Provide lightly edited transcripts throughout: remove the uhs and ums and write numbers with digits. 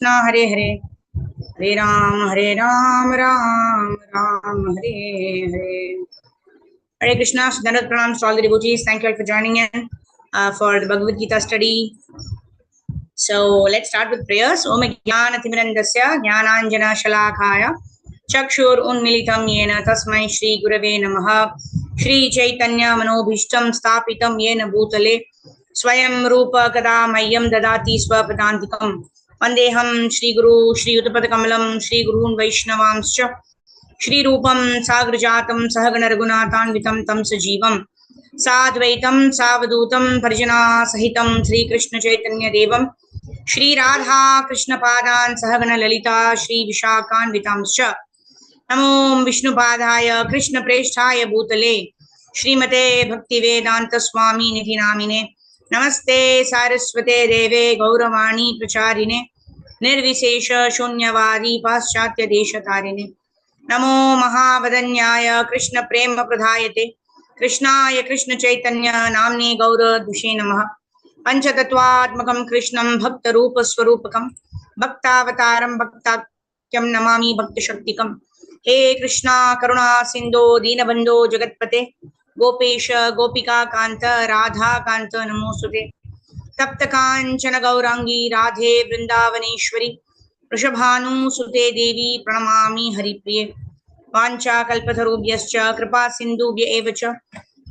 Krishna, Hare Hare, Hare Ram, Ram Ram, Hare Hare. Hare Krishna, Dandavat Pranams to all the devotees. Thank you all for joining in for the Bhagavad Gita study. So let's start with prayers. Om Jnana Timirandasya Jnananjana Shalakaya Chakshur Unmilitam Yena Tasmai Shri Gurave Namaha Shri Chaitanya Manobhishtam Stapitam Yena Bhutale Swayam Rupa Kada Mayam Dadati Swapadantikam Vandeham Shri Guru Shri Uttapadakamalam Shri Gurun Vaishnavamscha Shri Rupam Sagrajatam Sahagana Raghunathanvitam Tam Sajivam Sadvaitam Savadutam Parjana Sahitam Sri Krishna Chaitanya Devam Shri Radha Krishna Padan Sahagana Lalita Shri Vishakan Vitamscha Namo Vishnu Padaya Krishna Presthaya Bhutale Srimate Bhakti Vedanta Swami Niti Namine Namaste Saraswate Deve Gauravani Pracharine Nirvisesha Shunyavadi Paschatya Deshatarine Namo Mahavadanyaya Krishna Prema Pradhayate Krishnaya Krishna Chaitanya Namne Gaura Dushe Namaha Panchatattvatmakam Krishnam Bhakta Rupa Swarupakam Bhaktavataram Bhaktakyam Namami Bhakta Shaktikam He Krishna Karuna Sindho Dinabandho Jagatpate Gopesha Gopika Kanta Radha Kanta Namosute Tapta Kanchana Gaurangi Radhe Vrindavaneshwari Rishabhanu Sute Devi Pranamami Haripriye Vancha Kalpatharubhyascha Kripa Sindhubhya Evacha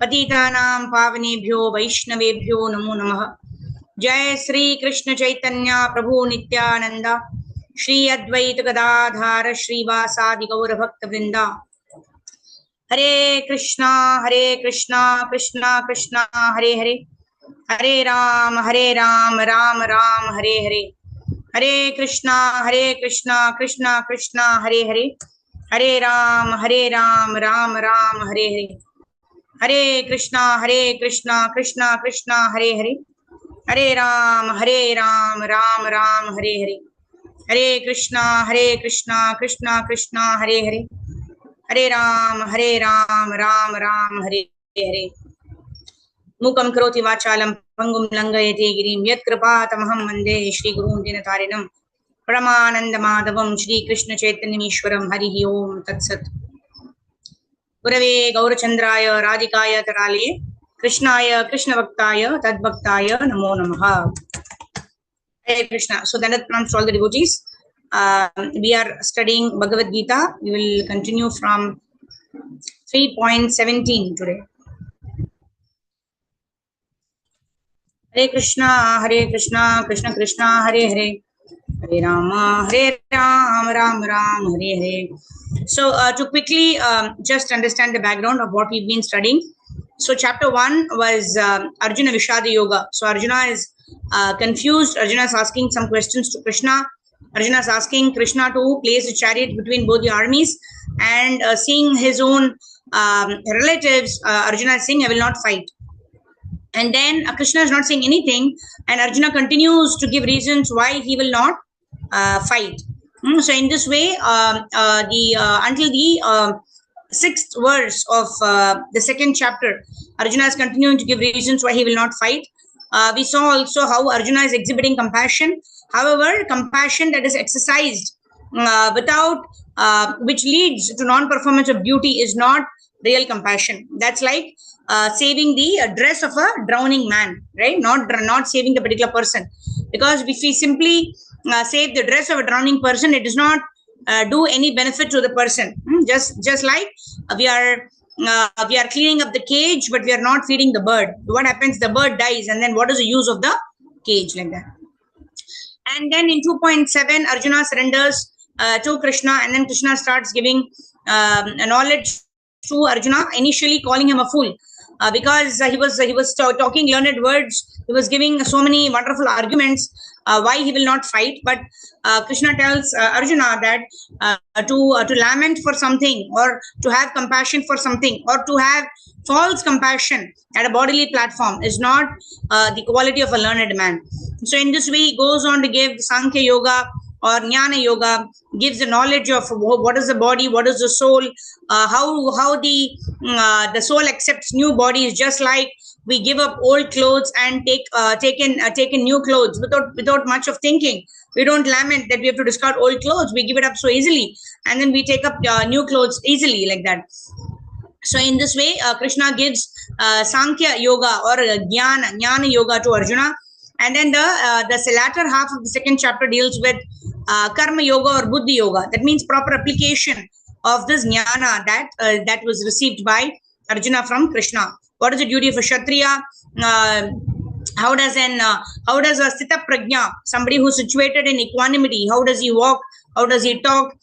Patitanam Pavanebhyo Vaishnavebhyo Namo Namaha Jai Sri Krishna Chaitanya Prabhu Nityananda Shri Advaita Gadadhara Shri Vasadi Gaura Bhakta Vrinda Hare Krishna Krishna Krishna Hare Hare Hare Ram Ram Ram Hare Hare Hare Krishna Krishna Krishna Hare Hare Hare Ram Ram Ram Hare Hare Hare Krishna Krishna Krishna Hare Hare Hare Ram Ram Ram Hare Hare Hare Krishna Krishna Hare Hare Hare Ram Ram Hare Hare Mukam Karoti Vachalam Pangum Langayate Girim Yat Kripatamaham Mande Shri Gurun Dinatarinam Paramananda Madhavam Shri Krishna Chaitanyamishwaram Harihi Om Tat Sat Gurave Gaurachandraya Radhikaya Tarale Krishnaya Krishna Bhaktaya Tad Bhaktaya Namo Namaha. Hare Krishna. So then pronouns to all the devotees. We are studying Bhagavad Gita. We will continue from 3.17 today. Hare Krishna Krishna Krishna Hare Hare Hare Ram Ram Hare Hare. So to quickly just understand the background of what we've been studying. So chapter 1 was Arjuna Vishada Yoga. So Arjuna is confused. Arjuna is asking some questions to Krishna. Arjuna is asking Krishna to place a chariot between both the armies, and seeing his own relatives, Arjuna is saying, I will not fight. And then Krishna is not saying anything, and Arjuna continues to give reasons why he will not fight. So in this way, until the sixth verse of the second chapter, Arjuna is continuing to give reasons why he will not fight. We saw also how Arjuna is exhibiting compassion. However, compassion that is exercised without, which leads to non-performance of duty, is not real compassion. That's like saving the dress of a drowning man, right? Not saving the particular person. Because if we simply save the dress of a drowning person, it does not do any benefit to the person. Just like we are cleaning up the cage, but we are not feeding the bird. What happens? The bird dies, and then what is the use of the cage, like that? And then in 2.7, Arjuna surrenders to Krishna, and then Krishna starts giving knowledge to Arjuna, initially calling him a fool. Because he was talking learned words, he was giving so many wonderful arguments why he will not fight. But Krishna tells Arjuna that to lament for something, or to have compassion for something, or to have false compassion at a bodily platform is not the quality of a learned man. So in this way, he goes on to give Sankhya Yoga or Jnana Yoga, gives the knowledge of what is the body, what is the soul, how the soul accepts new bodies, just like we give up old clothes and take in new clothes without much of thinking. We don't lament that we have to discard old clothes. We give it up so easily, and then we take up new clothes easily like that. So in this way, Krishna gives Sankhya Yoga or Jnana Yoga to Arjuna. And then the latter half of the second chapter deals with Karma Yoga or Buddhi Yoga. That means proper application of this Jnana that was received by Arjuna from Krishna. What is the duty of a Kshatriya? How does a Sthita Prajna, somebody who's situated in equanimity, how does he walk? How does he talk?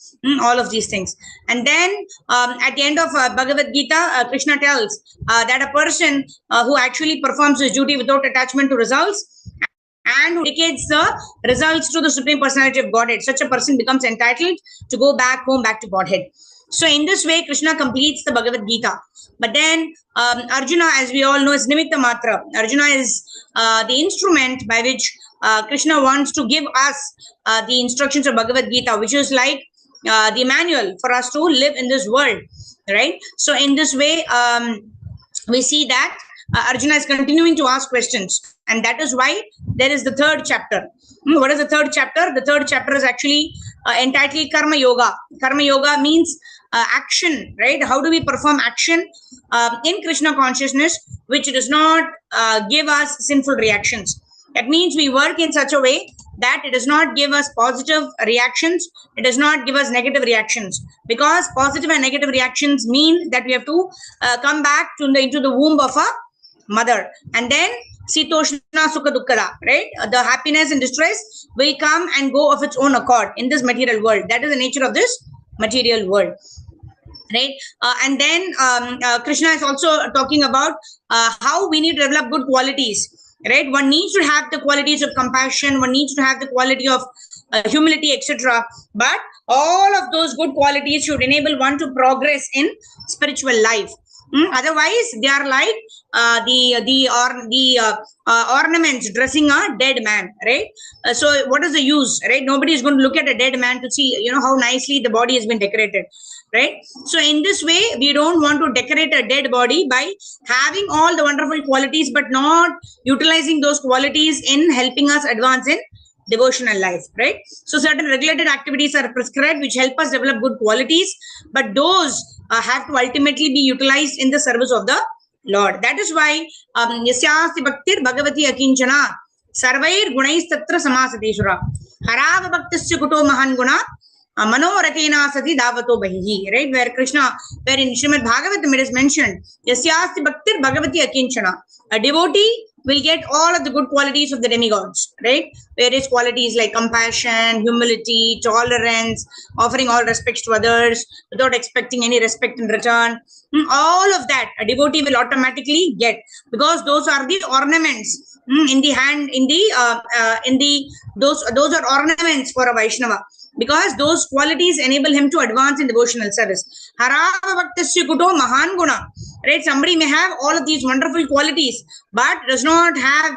All of these things. And then at the end of Bhagavad Gita, Krishna tells that a person who actually performs his duty without attachment to results and who dedicates the results to the Supreme Personality of Godhead, such a person becomes entitled to go back home, back to Godhead. So in this way, Krishna completes the Bhagavad Gita. But then Arjuna, as we all know, is Nimitta Matra. Arjuna is the instrument by which Krishna wants to give us the instructions of Bhagavad Gita, which is like the manual for us to live in this world, right? So in this way, we see that Arjuna is continuing to ask questions, and that is why there is the third chapter. What is the third chapter? The third chapter is actually entitled Karma Yoga. Karma Yoga means action, right? How do we perform action in Krishna consciousness, which does not give us sinful reactions? That means we work in such a way that it does not give us positive reactions. It does not give us negative reactions, because positive and negative reactions mean that we have to come back into the womb of a mother, and then Sitoshna Sukha Dukkada, right? The happiness and distress will come and go of its own accord in this material world. That is the nature of this material world, right? And then Krishna is also talking about how we need to develop good qualities, right? One needs to have the qualities of compassion, one needs to have the quality of humility, etc. But all of those good qualities should enable one to progress in spiritual life. Otherwise, they are like ornaments dressing a dead man, right? So what is the use, right? Nobody is going to look at a dead man to see, how nicely the body has been decorated, right? So in this way, we don't want to decorate a dead body by having all the wonderful qualities, but not utilizing those qualities in helping us advance in devotional life, right? So certain regulated activities are prescribed which help us develop good qualities, but those have to ultimately be utilized in the service of the Lord. That is why Yasyasti Bhaktir Bhagavati Akinchana Sarvair Gunais Tatra Samasateshura Harava Bhaktasya Kuto Mahan Guna Manoratena Sati Davato Bahihi, right? Where in Srimad Bhagavatam it is mentioned, Yasyasti Bhaktir Bhagavati Akinchana. A devotee will get all of the good qualities of the demigods, right? Various qualities like compassion, humility, tolerance, offering all respects to others without expecting any respect in return. All of that a devotee will automatically get, because those are the ornaments in the hand, those are ornaments for a Vaishnava, because those qualities enable him to advance in devotional service. Harava Bhaktasya Kuto Mahan Guna, right? Somebody may have all of these wonderful qualities, but does not have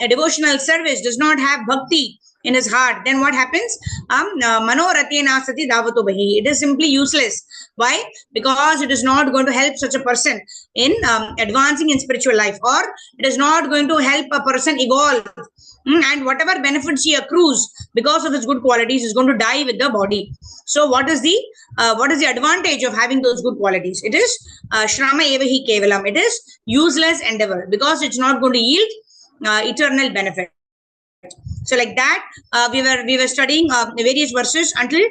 a devotional service, does not have bhakti in his heart. Then what happens? Manoratena Sati Davato Bahi. It is simply useless. Why? Because it is not going to help such a person in advancing in spiritual life, or it is not going to help a person evolve. And whatever benefits he accrues because of his good qualities is going to die with the body. So what is the advantage of having those good qualities? It is Shrama Evahi Kevalam. It is useless endeavor, because it's not going to yield eternal benefit. So like that, we were studying various verses until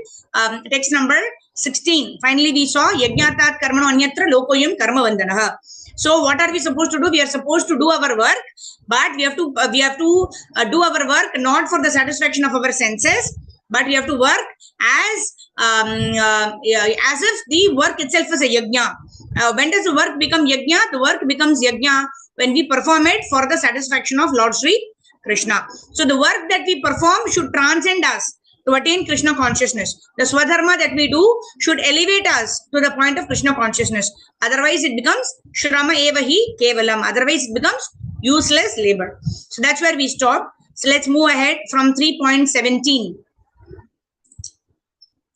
text number 16. Finally, we saw Yajnatat Karmano Anyatra Lokoyam Karma Vandanaha. So what are we supposed to do? We are supposed to do our work, but we have to do our work not for the satisfaction of our senses, but we have to work as if the work itself is a yajna. When does the work become yajna? The work becomes yajna when we perform it for the satisfaction of Lord Sri Krishna. So the work that we perform should transcend us to attain Krishna consciousness. The swadharma that we do should elevate us to the point of Krishna consciousness. Otherwise, it becomes shrama evahi kevalam. Otherwise, it becomes useless labor. So that's where we stop. So let's move ahead from 3.17.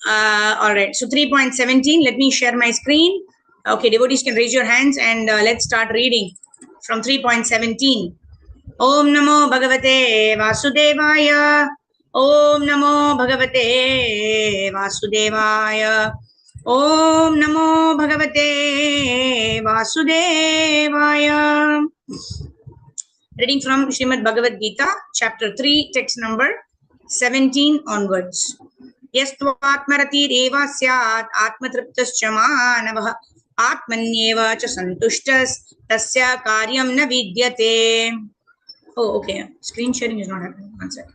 All right. So 3.17. Let me share my screen. Okay, devotees can raise your hands and let's start reading from 3.17. Om Namo Bhagavate Vasudevaya. Om Namo Bhagavate Vasudevaya. Om Namo Bhagavate Vasudevaya. Reading from Srimad Bhagavad Gita, chapter 3, text number 17 onwards. Yastvatmarati reva syat atmatriptascha manavah atmanyeva cha santushtas tasya karyam na vidyate. Oh, okay. Screen sharing is not happening. One second.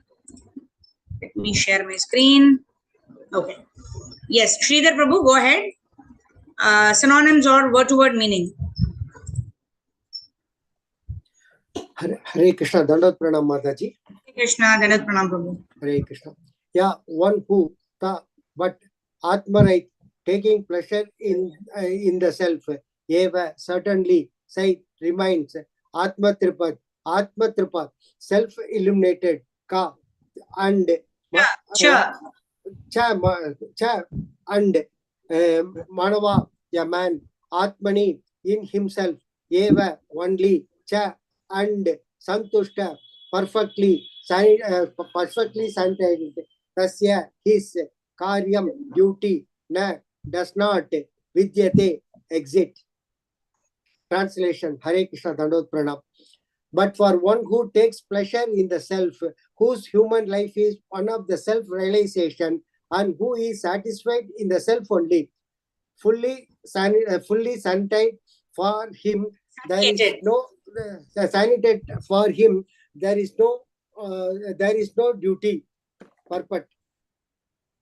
Let me share my screen. Okay. Yes, Sridhar Prabhu, go ahead. Synonyms or word-to-word meaning. Hare Krishna, Dandat Pranam Mataji. Hare Krishna, Dandat Pranam Prabhu. Hare Krishna. Yeah, one who, but Atmarai, taking pleasure in the self, eva, certainly, say, reminds, Atmatripat, self-illuminated, ka, and Cha, and Manava, a man, Atmani, in himself, eva, only, cha, and Santushta, perfectly sanitized. Tasya, his karyam, duty, does not, vidyate, exit. Translation, Hare Krishna, Dandot Pranam. But for one who takes pleasure in the self, whose human life is one of the self-realization, and who is satisfied in the self only, fully sanitized for him, there is no sanitized for him. There is no duty. Perfect.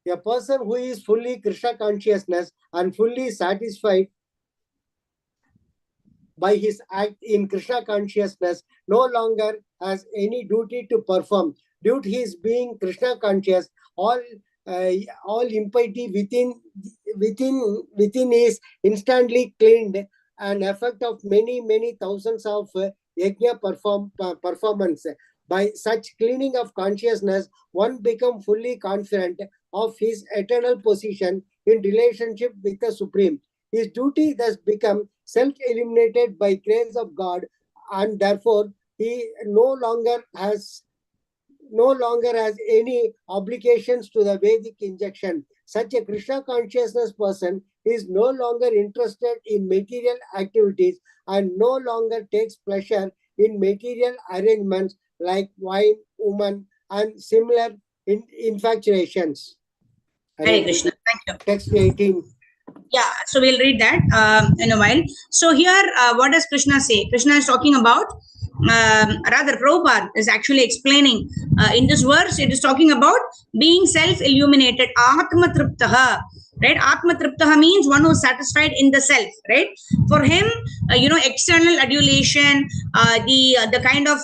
A person who is fully Krishna consciousness and fully satisfied by his act in Krishna consciousness no longer has any duty to perform. Due to his being Krishna conscious, all impiety within is instantly cleaned, an effect of many thousands of yajna performance. By such cleaning of consciousness, one becomes fully confident of his eternal position in relationship with the Supreme. His duty thus become self-eliminated by grace of God, and therefore he no longer has any obligations to the Vedic injection. Such a Krishna consciousness person is no longer interested in material activities and no longer takes pleasure in material arrangements like wine, woman, and similar infatuations. Hare Krishna. Thank you. Text 18. Yeah, so we'll read that in a while. So here, what does Krishna say? Krishna is talking about, rather Prabhupada is actually explaining in this verse, it is talking about being self-illuminated, Atma Triptaha, right? Atma Triptaha means one who is satisfied in the self, right? For him, external adulation, the kind of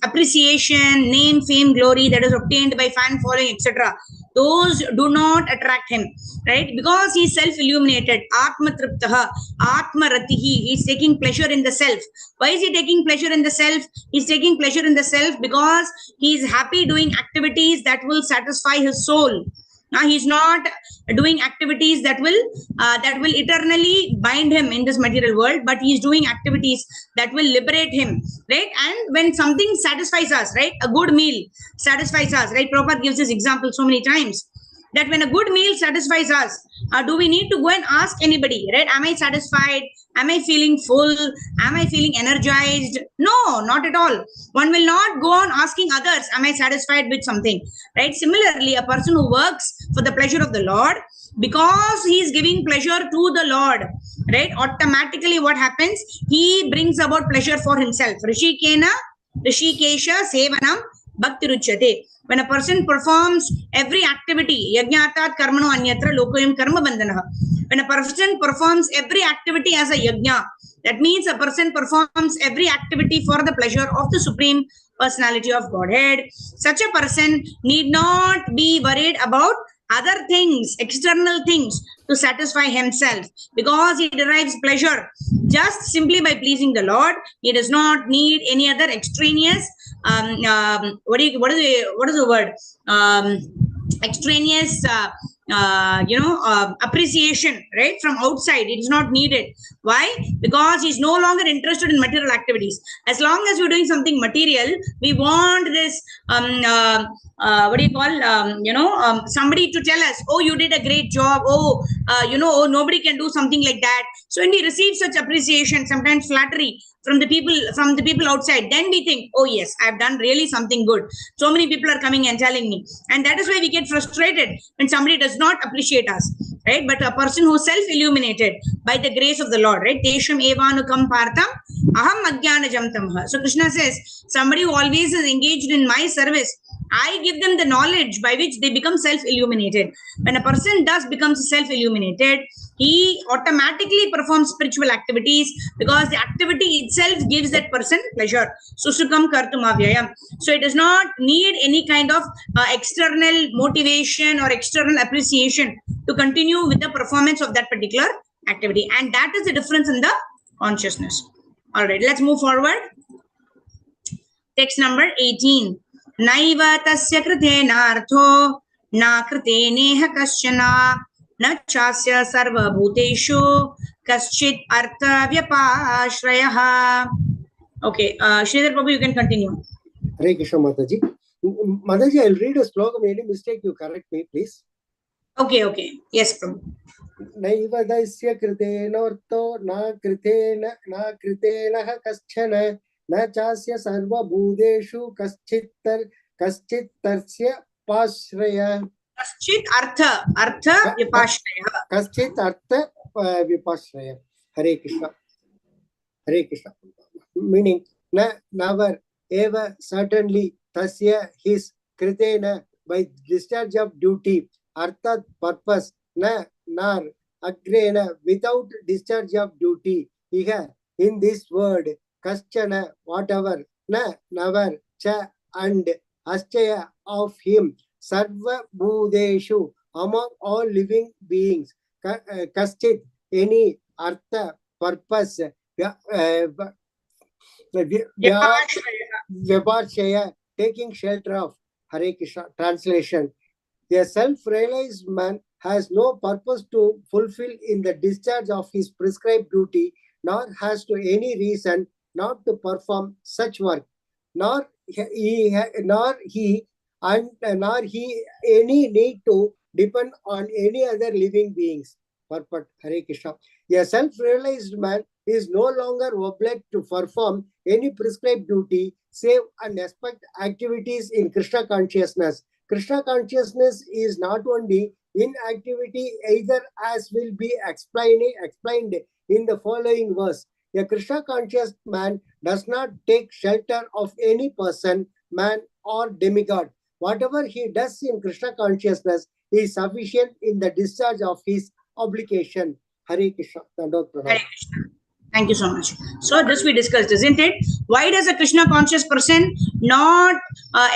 appreciation, name, fame, glory that is obtained by fan following, etc., those do not attract him, right? Because he is self-illuminated, Atma Triptaha, Atma Ratihi, he is taking pleasure in the self. Why is he taking pleasure in the self? He is taking pleasure in the self because he is happy doing activities that will satisfy his soul. Now he is not doing activities that will eternally bind him in this material world, but he is doing activities that will liberate him, right? And when something satisfies us, right, a good meal satisfies us, right? Prabhupada gives this example so many times, that when a good meal satisfies us, do we need to go and ask anybody, right? Am I satisfied? Am I feeling full? Am I feeling energized? No, not at all. One will not go on asking others, am I satisfied with something, right? Similarly, a person who works for the pleasure of the Lord, because he is giving pleasure to the Lord, right, automatically what happens? He brings about pleasure for himself. Rishikena, Rishikesha, Sevanam, Bhakti Ruchyate. When a person performs every activity, yajnatat karmano anyatra lokoyam karma bandhanaha. When a person performs every activity as a yajna, that means a person performs every activity for the pleasure of the Supreme Personality of Godhead. Such a person need not be worried about other things, external things, to satisfy himself, because he derives pleasure just simply by pleasing the Lord. He does not need any other extraneous what is the word? Extraneous appreciation, right, from outside. It is not needed. Why? Because he's no longer interested in material activities. As long as we're doing something material, we want this what do you call, somebody to tell us, oh, you did a great job, oh, oh, nobody can do something like that. So when we receive such appreciation, sometimes flattery from the people outside, then we think, oh yes, I've done really something good. So many people are coming and telling me, and that is why we get frustrated when somebody does not appreciate us, right? But a person who self-illuminated by the grace of the Lord, right? Tesham evanukam partham aham ajnanajam tamha. So Krishna says, somebody who always is engaged in my service, I give them the knowledge by which they become self-illuminated. When a person does becomes self-illuminated, he automatically performs spiritual activities because the activity itself gives that person pleasure. Susukam kartumavyayam. So it does not need any kind of external motivation or external appreciation to continue with the performance of that particular activity. And that is the difference in the consciousness. All right, let's move forward. Text number 18. Naiva tasya kritenartho na kriteneha kaschana na chasya sarva bhuteshu kaschit artha vyapashrayah. Okay, Sridhar Prabhu, you can continue. Hare Krishna, Mataji. Mataji, I'll read a slogan. Any mistake, you correct me, please. Okay. Yes, Prabhu. Naiva dasya kritenortho na kritenaha kaschana na chasya sarva bhudeshu kaschit tarsya pashraya. Kaschit artha vyapashraya. Kaschit artha vyapashraya. Hare Krishna. Hare Krishna. Meaning, never, ever, certainly, tasya, his, kritena, by discharge of duty, arthat, purpose, nar, agrena, without discharge of duty, iha, in this word, kaschana, whatever, never, cha, and aschaya of him, sarva bhudeshu, among all living beings, kaschit, any, artha, purpose, Vyapashaya, taking shelter of. Hare Krishna. Translation. A self-realized man has no purpose to fulfill in the discharge of his prescribed duty, nor has to any reason not to perform such work, nor he any need to depend on any other living beings. Purport. Hare Krishna. A self-realized man is no longer obliged to perform any prescribed duty, save and expect activities in Krishna consciousness. Krishna consciousness is not only in activity, either as will be explained in the following verse. A Krishna conscious man does not take shelter of any person, man, or demigod. Whatever he does in Krishna consciousness is sufficient in the discharge of his obligation. Hare Krishna. Hare Krishna. Thank you so much. So this we discussed, isn't it? Why does a Krishna conscious person not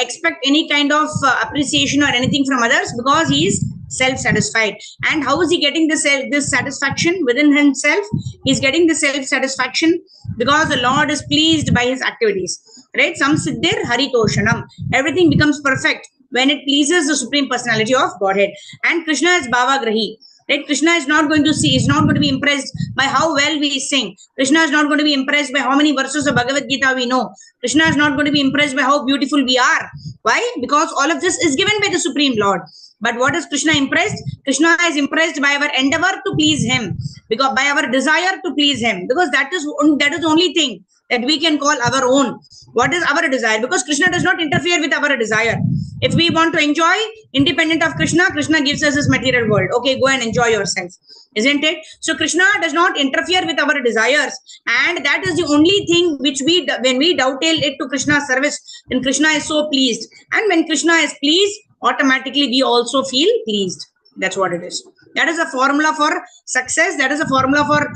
expect any kind of appreciation or anything from others? Because he is self-satisfied. And how is he getting this satisfaction within himself? He's getting the self-satisfaction because the Lord is pleased by his activities. Right? Samsiddhir haritoshanam. Everything becomes perfect when it pleases the Supreme Personality of Godhead. And Krishna is Bhavagrahi. Right? Krishna is not going to see, is not going to be impressed by how well we sing. Krishna is not going to be impressed by how many verses of Bhagavad Gita we know. Krishna is not going to be impressed by how beautiful we are. Why? Because all of this is given by the Supreme Lord. But what is Krishna impressed? Krishna is impressed by our endeavor to please him, because by our desire to please him, because that is the only thing that we can call our own. What is our desire? Because Krishna does not interfere with our desire. If we want to enjoy independent of Krishna, Krishna gives us his material world. Okay, go and enjoy yourself. Isn't it? So Krishna does not interfere with our desires. And that is the only thing which when we dovetail it to Krishna's service, then Krishna is so pleased. And when Krishna is pleased, automatically we also feel pleased. That's what it is. That is a formula for success. That is a formula for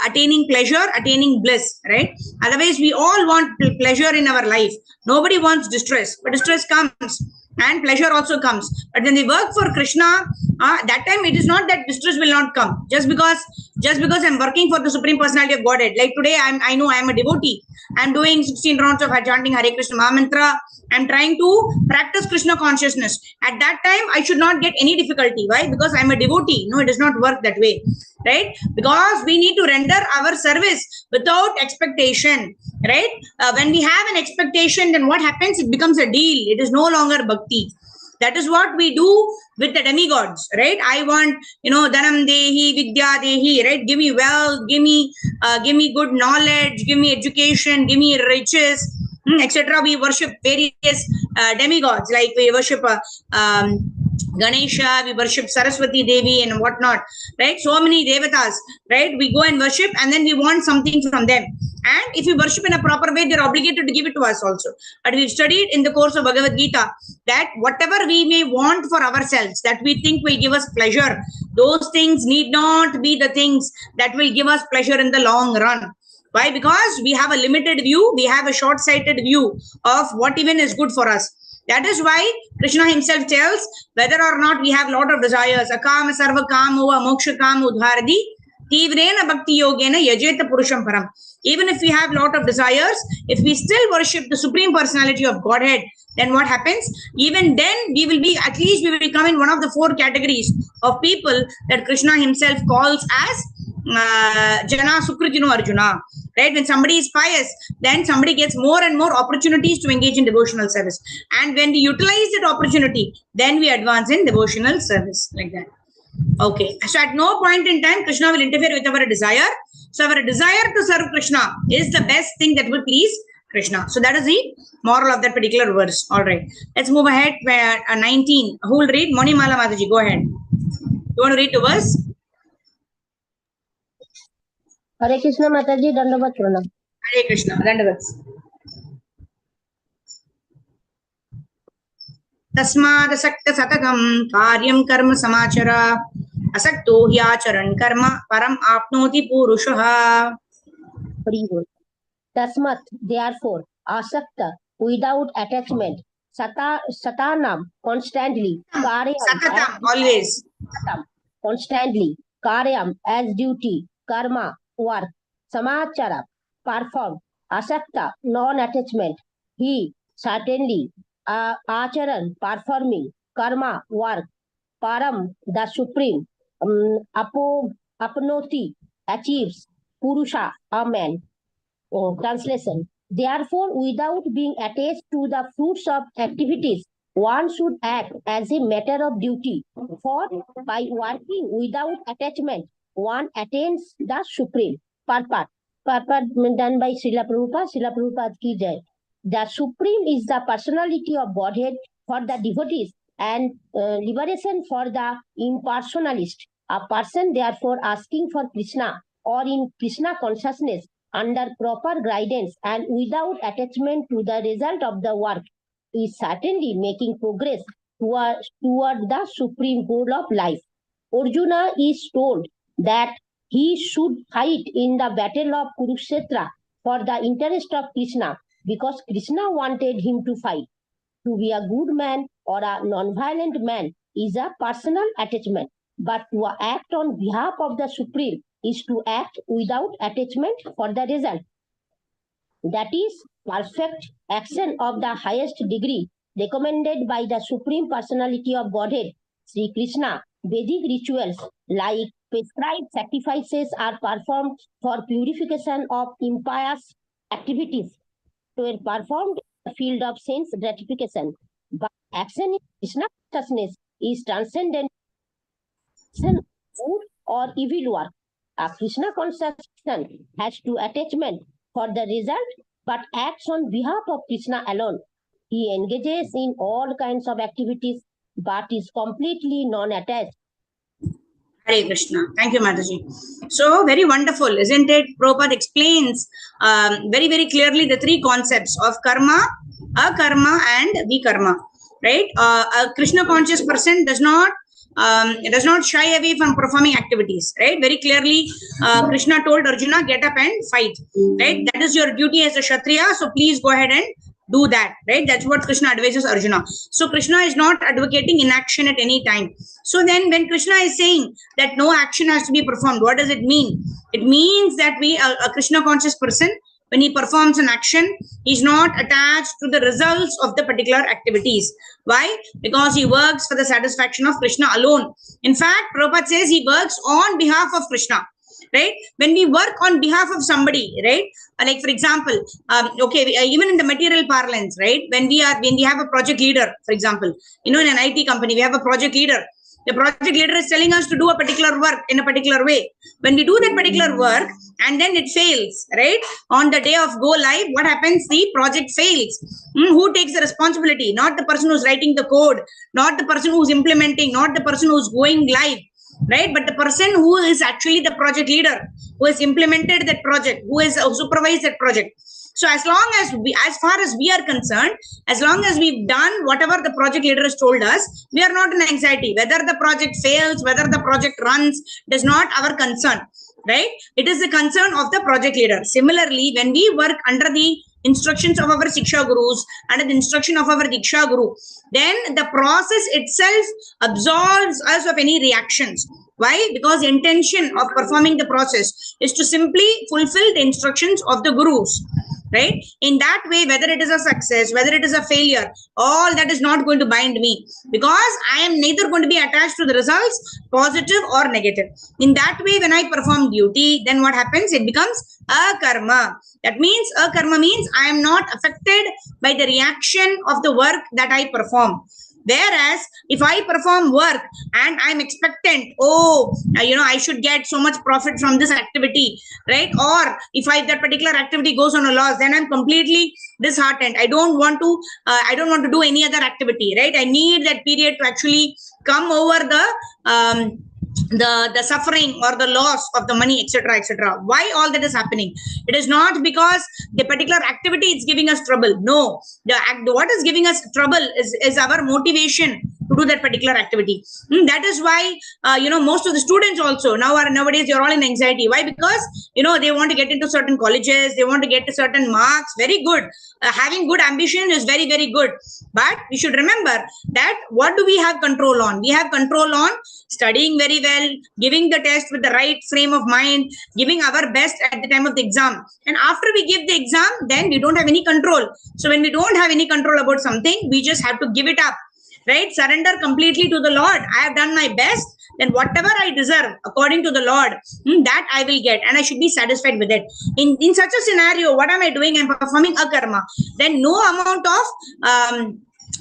attaining pleasure, attaining bliss, right? Otherwise, we all want pleasure in our life. Nobody wants distress, but distress comes. and pleasure also comes. But when we work for Krishna, that time it is not that distress will not come. Just because I'm working for the Supreme Personality of Godhead. Like today, I know I am a devotee. I'm doing 16 rounds of chanting Hare Krishna Mahamantra. I'm trying to practice Krishna consciousness. At that time, I should not get any difficulty. Why? Because I'm a devotee. No, it does not work that way, right? Because we need to render our service without expectation, right? When we have an expectation, then what happens? It becomes a deal. It is no longer bhakti. That is what we do with the demigods, right? I want, dhanam dehi, vidya dehi, right? Give me wealth, give me good knowledge, give me education, give me riches, etc. We worship various demigods, like we worship Ganesha, we worship Saraswati Devi and whatnot, right? So many devatas, right? We go and worship and then we want something from them. And if we worship in a proper way, they're obligated to give it to us also. But we've studied in the course of Bhagavad Gita that whatever we may want for ourselves, that we think will give us pleasure, those things need not be the things that will give us pleasure in the long run. Why? Because we have a limited view, we have a short-sighted view of what even is good for us. That is why Krishna himself tells whether or not we have a lot of desires, akama sarva kamo moksha kamo udharadi, tivrena bhakti yogena yajeta purusham param. Even if we have a lot of desires, if we still worship the Supreme Personality of Godhead, then what happens? Even then, we will become in one of the 4 categories of people that Krishna himself calls as Jana Sukritino Arjuna. Right? When somebody is pious, then somebody gets more and more opportunities to engage in devotional service. And when we utilize that opportunity, then we advance in devotional service, like that. Okay. So at no point in time, Krishna will interfere with our desire. So our desire to serve Krishna is the best thing that will please Krishna. So that is the moral of that particular verse. All right. Let's move ahead. 19. Who will read? Monimala Mataji, go ahead. You want to read the verse? Hare Krishna Mataji, Dandavat Pranam. Hare Krishna, Dandavat. Tasmad asakta satakam karyam karma samachara asakto hyacharan karma param apnoti purushaha. Tasmat, therefore, asakta, without attachment, satanam, constantly, karyam, satatam, always. Satam, constantly, karyam, as duty, karma, work, samachara, perform, asakta, non-attachment, he, certainly, acharan, performing, karma, work, param, the supreme, apnoti, achieves, purusha, a man. Translation. Therefore, without being attached to the fruits of activities, one should act as a matter of duty. For by working without attachment, one attains the supreme purpose. Purpose done by Srila Prabhupada. Srila Prabhupada ki jai. The supreme is the personality of Godhead for the devotees and liberation for the impersonalist. A person therefore asking for Krishna or in Krishna consciousness under proper guidance and without attachment to the result of the work is certainly making progress toward the supreme goal of life. Arjuna is told that he should fight in the battle of Kurukshetra for the interest of Krishna because Krishna wanted him to fight. To be a good man or a non-violent man is a personal attachment, but to act on behalf of the Supreme is to act without attachment for the result. That is perfect action of the highest degree recommended by the Supreme Personality of Godhead, Sri Krishna. Vedic rituals like prescribed sacrifices are performed for purification of impious activities were performed in the field of sense gratification. But action in Krishna consciousness is transcendent good or evil work. A Krishna consciousness has no attachment for the result, but acts on behalf of Krishna alone. He engages in all kinds of activities, but is completely non-attached. Hare Krishna. Thank you, Mataji. So, very wonderful, isn't it? Prabhupada explains very, very clearly the 3 concepts of karma, akarma, and vikarma. Right? A Krishna conscious person does not shy away from performing activities. Right? Very clearly, Krishna told Arjuna, get up and fight. Right? That is your duty as a Kshatriya. So, please go ahead and do that, right? That's what Krishna advises Arjuna. So Krishna is not advocating inaction at any time. So then when Krishna is saying that no action has to be performed, what does it mean? It means that a Krishna conscious person, when he performs an action, he's not attached to the results of the particular activities. Why? Because he works for the satisfaction of Krishna alone. In fact, Prabhupada says he works on behalf of Krishna, right? When we work on behalf of somebody, right? Like for example, even in the material parlance, right? When we have a project leader, for example, in an IT company, we have a project leader. The project leader is telling us to do a particular work in a particular way. When we do that particular work and then it fails, right? On the day of go live, what happens? The project fails. Who takes the responsibility? Not the person who's writing the code, not the person who's implementing, not the person who's going live, right? But the person who is actually the project leader, who has implemented that project, who has supervised that project. So as far as we are concerned, as long as we've done whatever the project leader has told us, we are not in anxiety. Whether the project fails, whether the project runs, it is not our concern, right? It is the concern of the project leader. Similarly, when we work under the instructions of our Siksha Gurus, under the instruction of our Diksha Guru, then the process itself absolves us of any reactions. Why? Because the intention of performing the process is to simply fulfill the instructions of the Gurus, right? In that way, whether it is a success, whether it is a failure, all that is not going to bind me, because I am neither going to be attached to the results, positive or negative. In that way, when I perform duty, then what happens? It becomes a karma. That means a karma means I am not affected by the reaction of the work that I perform. Whereas if I perform work and I'm expectant, I should get so much profit from this activity, right? Or if that particular activity goes on a loss, then I'm completely disheartened. I don't want to do any other activity, right? I need that period to actually come over the suffering or the loss of the money, etc. Why all that is happening? It is not because the particular activity is giving us trouble. No, what is giving us trouble is our motivation to do that particular activity. That is why most of the students also nowadays they're all in anxiety. Why? Because they want to get into certain colleges, they want to get to certain marks. Very good. Having good ambition is very, very good, but we should remember that what do we have control on? We have control on studying very well, giving the test with the right frame of mind, giving our best at the time of the exam. And after we give the exam, then we don't have any control. So when we don't have any control about something, we just have to give it up, right? Surrender completely to the Lord. I have done my best, then whatever I deserve according to the Lord, that I will get, and I should be satisfied with it. In such a scenario, what am I doing? I'm performing a karma. Then no amount of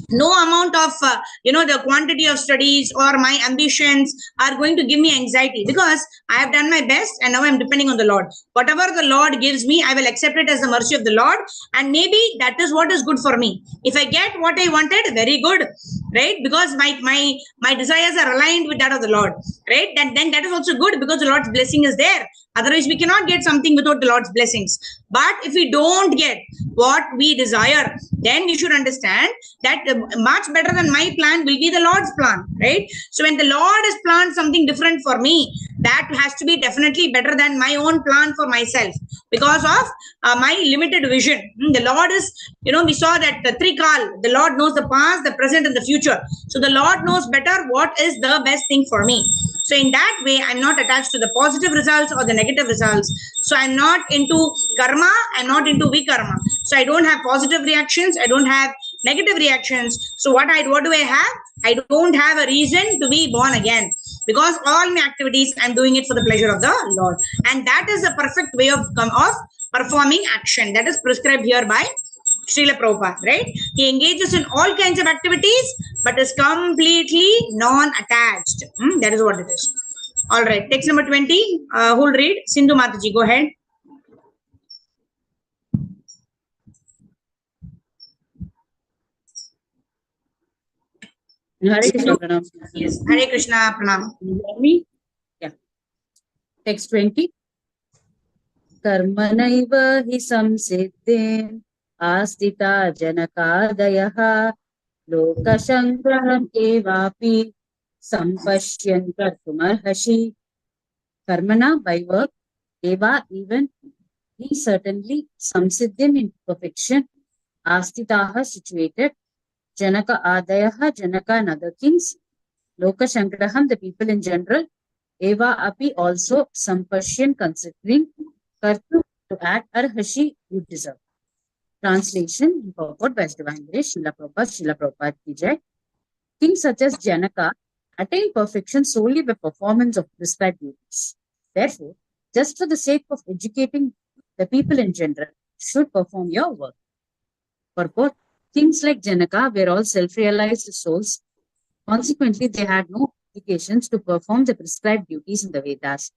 the quantity of studies or my ambitions are going to give me anxiety, because I have done my best and now I'm depending on the Lord. Whatever the Lord gives me, I will accept it as the mercy of the Lord, and maybe that is what is good for me. If I get what I wanted, very good, right? Because my desires are aligned with that of the Lord, right? Then that is also good, because the Lord's blessing is there. Otherwise, we cannot get something without the Lord's blessings. But if we don't get what we desire, then we should understand that much better than my plan will be the Lord's plan, right? So when the Lord has planned something different for me, that has to be definitely better than my own plan for myself, because of my limited vision. The Lord is, we saw that the Trikal, the Lord knows the past, the present, and the future. So the Lord knows better what is the best thing for me. So in that way, I'm not attached to the positive results or the negative results. So I'm not into karma, I'm not into vikarma. So I don't have positive reactions, I don't have negative reactions. So what do I have? I don't have a reason to be born again, because all my activities, I'm doing it for the pleasure of the Lord. And that is the perfect way of performing action that is prescribed here by Srila Prabhupada, right? He engages in all kinds of activities, but is completely non-attached. That is what it is. All right, text number 20. Who will read? Sindhu Mataji, go ahead. Hare Krishna Pranam. Yes, Hare Krishna Pranam. You hear me? Yeah. Text 20. Karmanaiva hi samsiddhim astita janakadayaha lokashangraham evapi sampashyan kartumarhashi. Karmana, by work, eva, even, he certainly samsiddhim in perfection, Astitaha situated, Janaka Adayaha, Janaka and other kings, Loka Shankraham, the people in general, Eva Api also some Persian considering Kartu to act Arhashi you deserve. Translation, purport by Divine Grace, Srila Prabhupada Ki Jai. Kings such as Janaka attain perfection solely by performance of prescribed duties. Therefore, just for the sake of educating the people in general, should perform your work. Purport, kings like Janaka were all self-realized souls. Consequently, they had no obligations to perform the prescribed duties in the Vedas.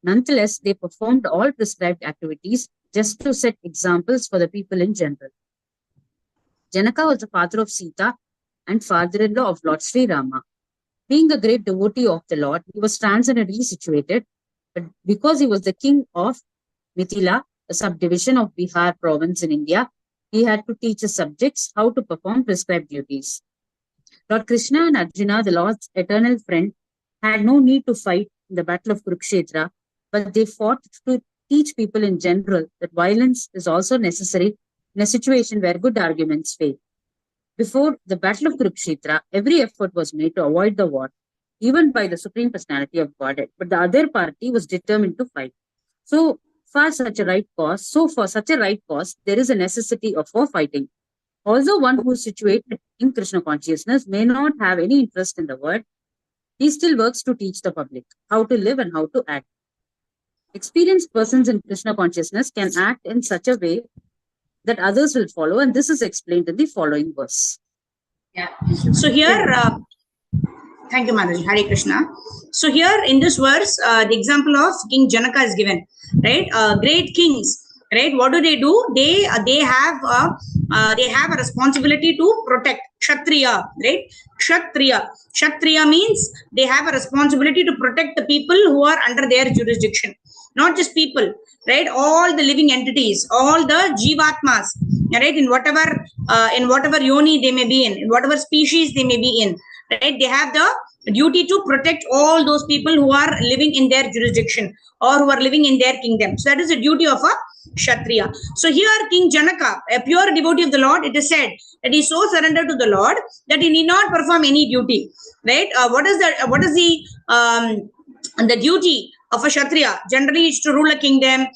Nonetheless, they performed all prescribed activities just to set examples for the people in general. Janaka was the father of Sita and father-in-law of Lord Sri Rama. Being a great devotee of the Lord, he was transcendently situated, but because he was the king of Mithila, a subdivision of Bihar province in India, he had to teach his subjects how to perform prescribed duties. Lord Krishna and Arjuna, the Lord's eternal friend, had no need to fight in the battle of Kurukshetra, but they fought to teach people in general that violence is also necessary in a situation where good arguments fail. Before the battle of Kurukshetra, every effort was made to avoid the war, even by the Supreme Personality of Godhead, but the other party was determined to fight. So for such a right cause, there is a necessity of fighting. Although one who is situated in Krishna consciousness may not have any interest in the word, he still works to teach the public how to live and how to act. Experienced persons in Krishna consciousness can act in such a way that others will follow, and this is explained in the following verse. Yeah. So here, thank you, Mataji. Hare Krishna. So here in this verse, the example of King Janaka is given, right? Great kings, right? What do? They have a responsibility to protect Kshatriya, right? Kshatriya means they have a responsibility to protect the people who are under their jurisdiction. Not just people, right? All the living entities, all the jivatmas, right? In whatever yoni they may be in whatever species they may be in, right? They have the duty to protect all those people who are living in their jurisdiction or who are living in their kingdom. So that is the duty of a Kshatriya. So here King Janaka, a pure devotee of the Lord, it is said that he is so surrendered to the Lord that he need not perform any duty, right? What is the duty of a Kshatriya? Generally, it's to rule a kingdom,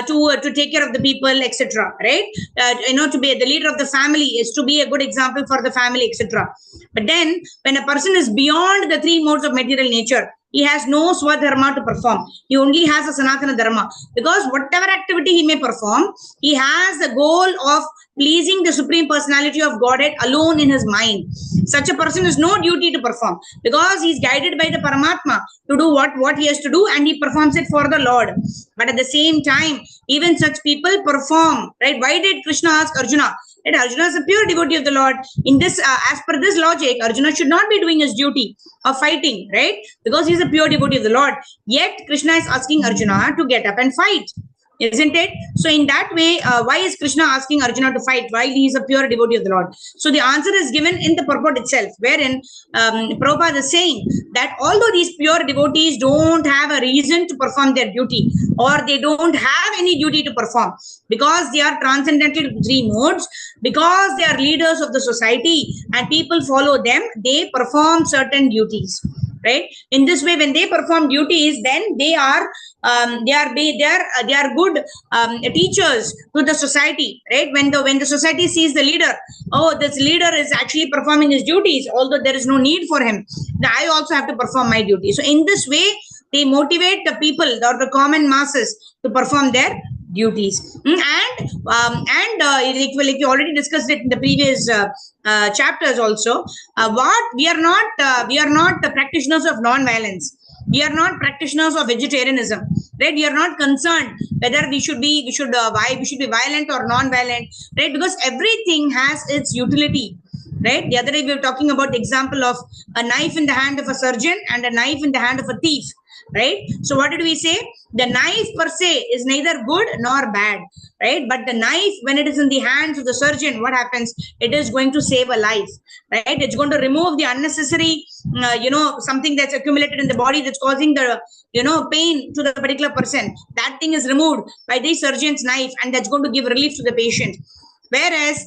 to take care of the people, etc. Right? To be the leader of the family is to be a good example for the family, etc. But then, when a person is beyond the three modes of material nature, he has no swadharma to perform. He only has a sanatana dharma, because whatever activity he may perform, he has the goal of pleasing the Supreme Personality of Godhead alone in his mind. Such a person has no duty to perform, because he is guided by the Paramatma to do what he has to do, and he performs it for the Lord. But at the same time, even such people perform, right? Why did Krishna ask Arjuna? Right? Arjuna is a pure devotee of the Lord. In this, as per this logic, Arjuna should not be doing his duty of fighting, right? Because he is a pure devotee of the Lord. Yet Krishna is asking Arjuna to get up and fight. Isn't it? So in that way, why is Krishna asking Arjuna to fight while he is a pure devotee of the Lord? So the answer is given in the purport itself, wherein Prabhupada is saying that although these pure devotees don't have a reason to perform their duty, or they don't have any duty to perform, because they are transcendental to three modes, because they are leaders of the society and people follow them, they perform certain duties. Right? In this way, when they perform duties, then they are good teachers to the society. Right? When the society sees the leader, oh, this leader is actually performing his duties, although there is no need for him, I also have to perform my duty. So in this way, they motivate the people or the common masses to perform their duties. And like we already discussed it in the previous chapters also, we are not the practitioners of non-violence. We are not practitioners of vegetarianism, right? We are not concerned whether we should be violent or non-violent, right? Because everything has its utility. Right? The other day we were talking about the example of a knife in the hand of a surgeon and a knife in the hand of a thief. Right? So what did we say? The knife per se is neither good nor bad, right? But the knife, when it is in the hands of the surgeon, what happens? It is going to save a life, right? It's going to remove the unnecessary, something that's accumulated in the body that's causing the, pain to the particular person. That thing is removed by the surgeon's knife, and that's going to give relief to the patient. Whereas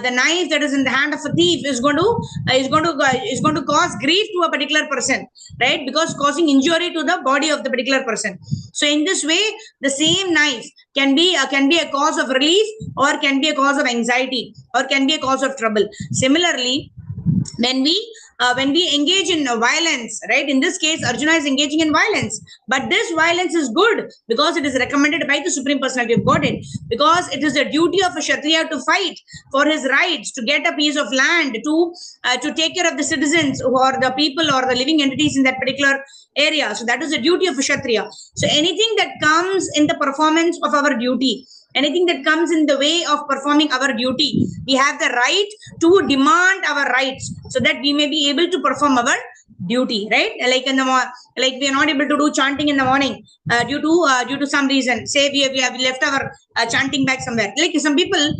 the knife that is in the hand of a thief is going to cause grief to a particular person, right? Because causing injury to the body of the particular person. So in this way, the same knife can be a cause of relief, or can be a cause of anxiety, or can be a cause of trouble. Similarly, when we engage in violence, right? In this case, Arjuna is engaging in violence, but this violence is good because it is recommended by the Supreme Personality of Godhead, because it is the duty of a Kshatriya to fight for his rights, to get a piece of land, to take care of the citizens, who are the people or the living entities in that particular area. So that is the duty of a Kshatriya. So anything that comes in the performance of our duty, anything that comes in the way of performing our duty, we have the right to demand our rights, so that we may be able to perform our duty, right? Like like we are not able to do chanting in the morning due to some reason. Say we have left our chanting bag somewhere. Like some people,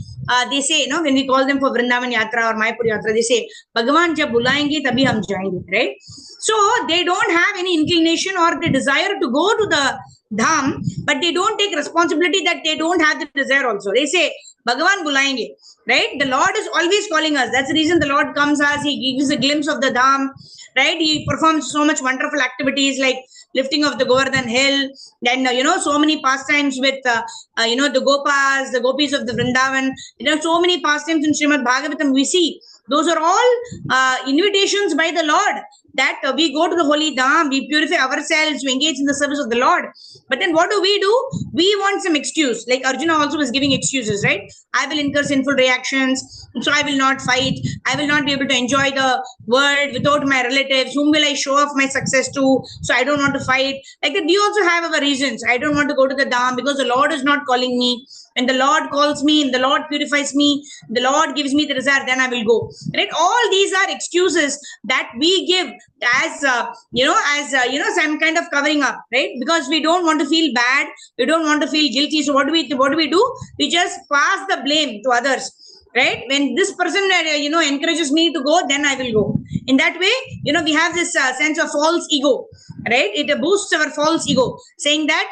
they say, when we call them for Vrindavan Yatra or Mayapur Yatra, they say, Bhagavan jab bulayenge tabhi hum jayenge, right? So they don't have any inclination or the desire to go to the dham, but they don't take responsibility that they don't have the desire also. They say, Bhagavan bulayenge, right? The Lord is always calling us. That's the reason the Lord comes as he gives a glimpse of the dham, right? He performs so much wonderful activities like lifting of the Govardhan hill, then so many pastimes with the gopas, the gopis of the Vrindavan. So many pastimes in Srimad Bhagavatam we see. Those are all invitations by the Lord, that we go to the holy dham, we purify ourselves, we engage in the service of the Lord. But then what do? We want some excuse. Like Arjuna also was giving excuses, right? I will incur sinful reactions, so I will not fight. I will not be able to enjoy the world without my relatives. Whom will I show off my success to? So I don't want to fight. Like that, we also have our reasons. I don't want to go to the dham because the Lord is not calling me. When the Lord calls me and the Lord purifies me, the Lord gives me the desire, then I will go. Right? All these are excuses that we give as some kind of covering up, right? Because we don't want to feel bad, we don't want to feel guilty. So what do we do? We just pass the blame to others, right? When this person encourages me to go, then I will go. In that way, we have this sense of false ego, right? It boosts our false ego, saying that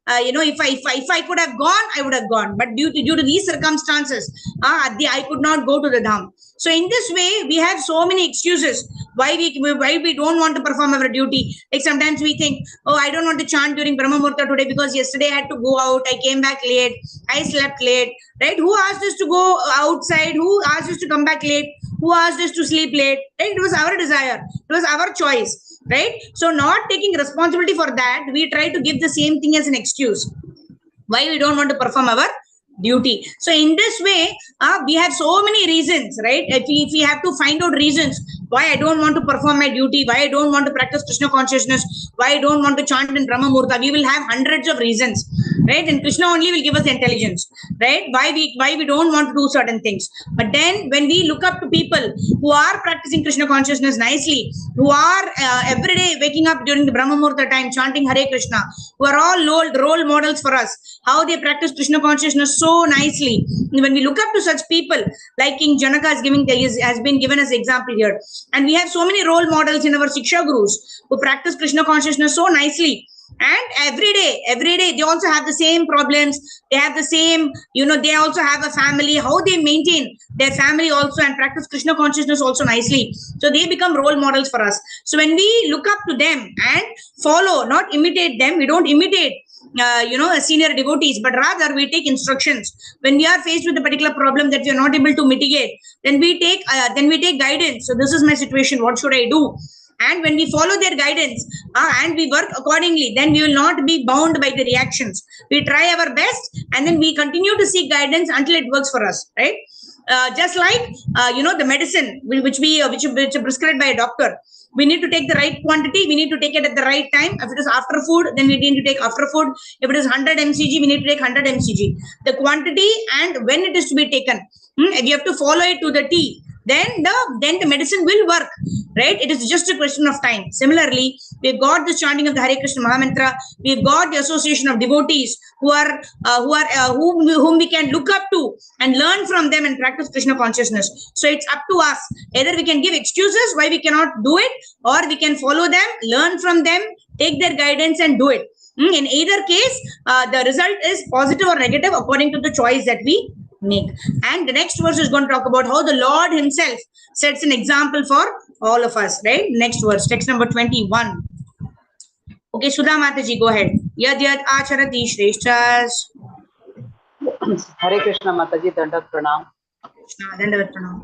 if I could have gone, I would have gone, but due to these circumstances, I could not go to the dham. So in this way, we have so many excuses why we don't want to perform our duty. Like sometimes we think, oh, I don't want to chant during Brahma Muhurta today because yesterday I had to go out, I came back late, I slept late, right? Who asked us to go outside? Who asked us to come back late? Who asked us to sleep late? Right? It was our desire, it was our choice, right? So not taking responsibility for that, we try to give the same thing as an excuse why we don't want to perform our duty. So in this way, we have so many reasons, right? If we have to find out reasons why I don't want to perform my duty, why I don't want to practice Krishna consciousness, why I don't want to chant in Brahma Muhurta, we will have hundreds of reasons, right? And Krishna only will give us the intelligence, right? Why we don't want to do certain things. But then when we look up to people who are practicing Krishna consciousness nicely, who are every day waking up during the Brahma Muhurta time chanting Hare Krishna, who are all role models for us, how they practice Krishna consciousness so nicely. When we look up to such people, like King Janaka has been given as example here, and we have so many role models in our Shiksha Gurus who practice Krishna consciousness so nicely. And every day, they also have the same problems. They have the same, they also have a family. How they maintain their family also and practice Krishna consciousness also nicely. So they become role models for us. So when we look up to them and follow, not imitate them, we don't imitate senior devotees, but rather we take instructions. When we are faced with a particular problem that we are not able to mitigate, then we take guidance. So this is my situation, what should I do? And when we follow their guidance and we work accordingly, then we will not be bound by the reactions. We try our best and then we continue to seek guidance until it works for us, right? Just like the medicine which are prescribed by a doctor. We need to take the right quantity. We need to take it at the right time. If it is after food, then we need to take after food. If it is 100 mcg, we need to take 100 mcg. The quantity and when it is to be taken, we have to follow it to the T. Then the medicine will work, right? It is just a question of time. Similarly, we've got the chanting of the Hare Krishna Mahamantra. We've got the association of devotees whom we can look up to and learn from them and practice Krishna consciousness. So it's up to us. Either we can give excuses why we cannot do it, or we can follow them, learn from them, take their guidance and do it. In either case, the result is positive or negative according to the choice that we make. And the next verse is going to talk about how the Lord himself sets an example for all of us, right? Next verse, text number 21. Okay, Sudha Mataji, go ahead. Yad yad acharati shreshtas. Hare Krishna Mataji, Dandat Pranam. Krishna, Dandavat Pranam.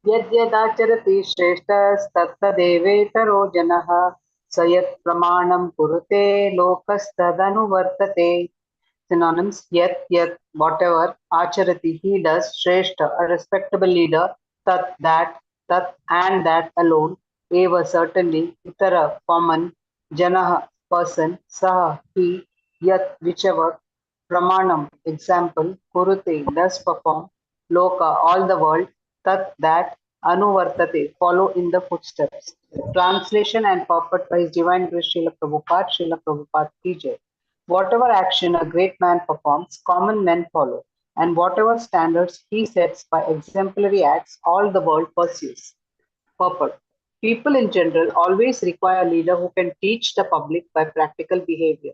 यद्यदाचरति श्रेष्ठस्तत्तदेवेतरो जनः स यत् प्रमाणं कुरुते लोकस्तदनुवर्तते. Synonyms: yet, whatever, acharati, he does, shrestha, a respectable leader, that, and that alone, eva, certainly, itara, common, janah, person, saha, he, yat, whichever, pramanam, example, kurute, does perform, loka, all the world, that, anuvartate, follow in the footsteps. Translation and purport by His Divine Grace Srila Prabhupada Ki Jai. Whatever action a great man performs, common men follow, and whatever standards he sets by exemplary acts, all the world pursues. Purport. People in general always require a leader who can teach the public by practical behavior.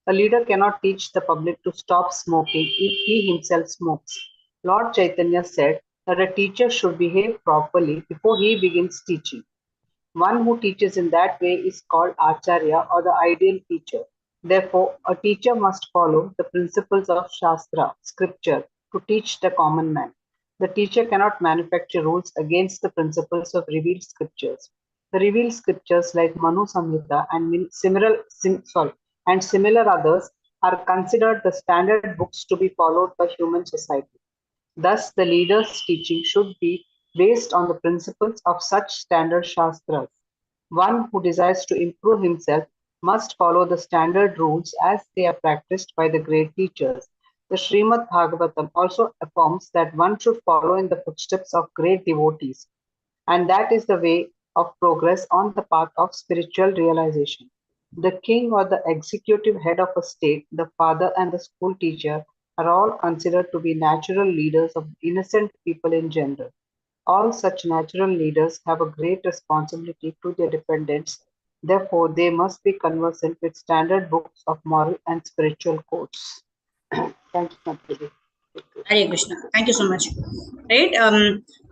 A leader cannot teach the public to stop smoking if he himself smokes. Lord Chaitanya said that a teacher should behave properly before he begins teaching. One who teaches in that way is called Acharya, or the ideal teacher. Therefore, a teacher must follow the principles of Shastra, scripture, to teach the common man. The teacher cannot manufacture rules against the principles of revealed scriptures. The revealed scriptures like Manu Samhita and similar others are considered the standard books to be followed by human society. Thus, the leader's teaching should be based on the principles of such standard Shastras. One who desires to improve himself must follow the standard rules as they are practiced by the great teachers. The Srimad Bhagavatam also affirms that one should follow in the footsteps of great devotees, and that is the way of progress on the path of spiritual realization. The king or the executive head of a state, the father and the school teacher are all considered to be natural leaders of innocent people in general. All such natural leaders have a great responsibility to their dependents. Therefore, they must be conversant with standard books of moral and spiritual codes. Thank you, Mataji. Hare Krishna. Thank you so much. Right?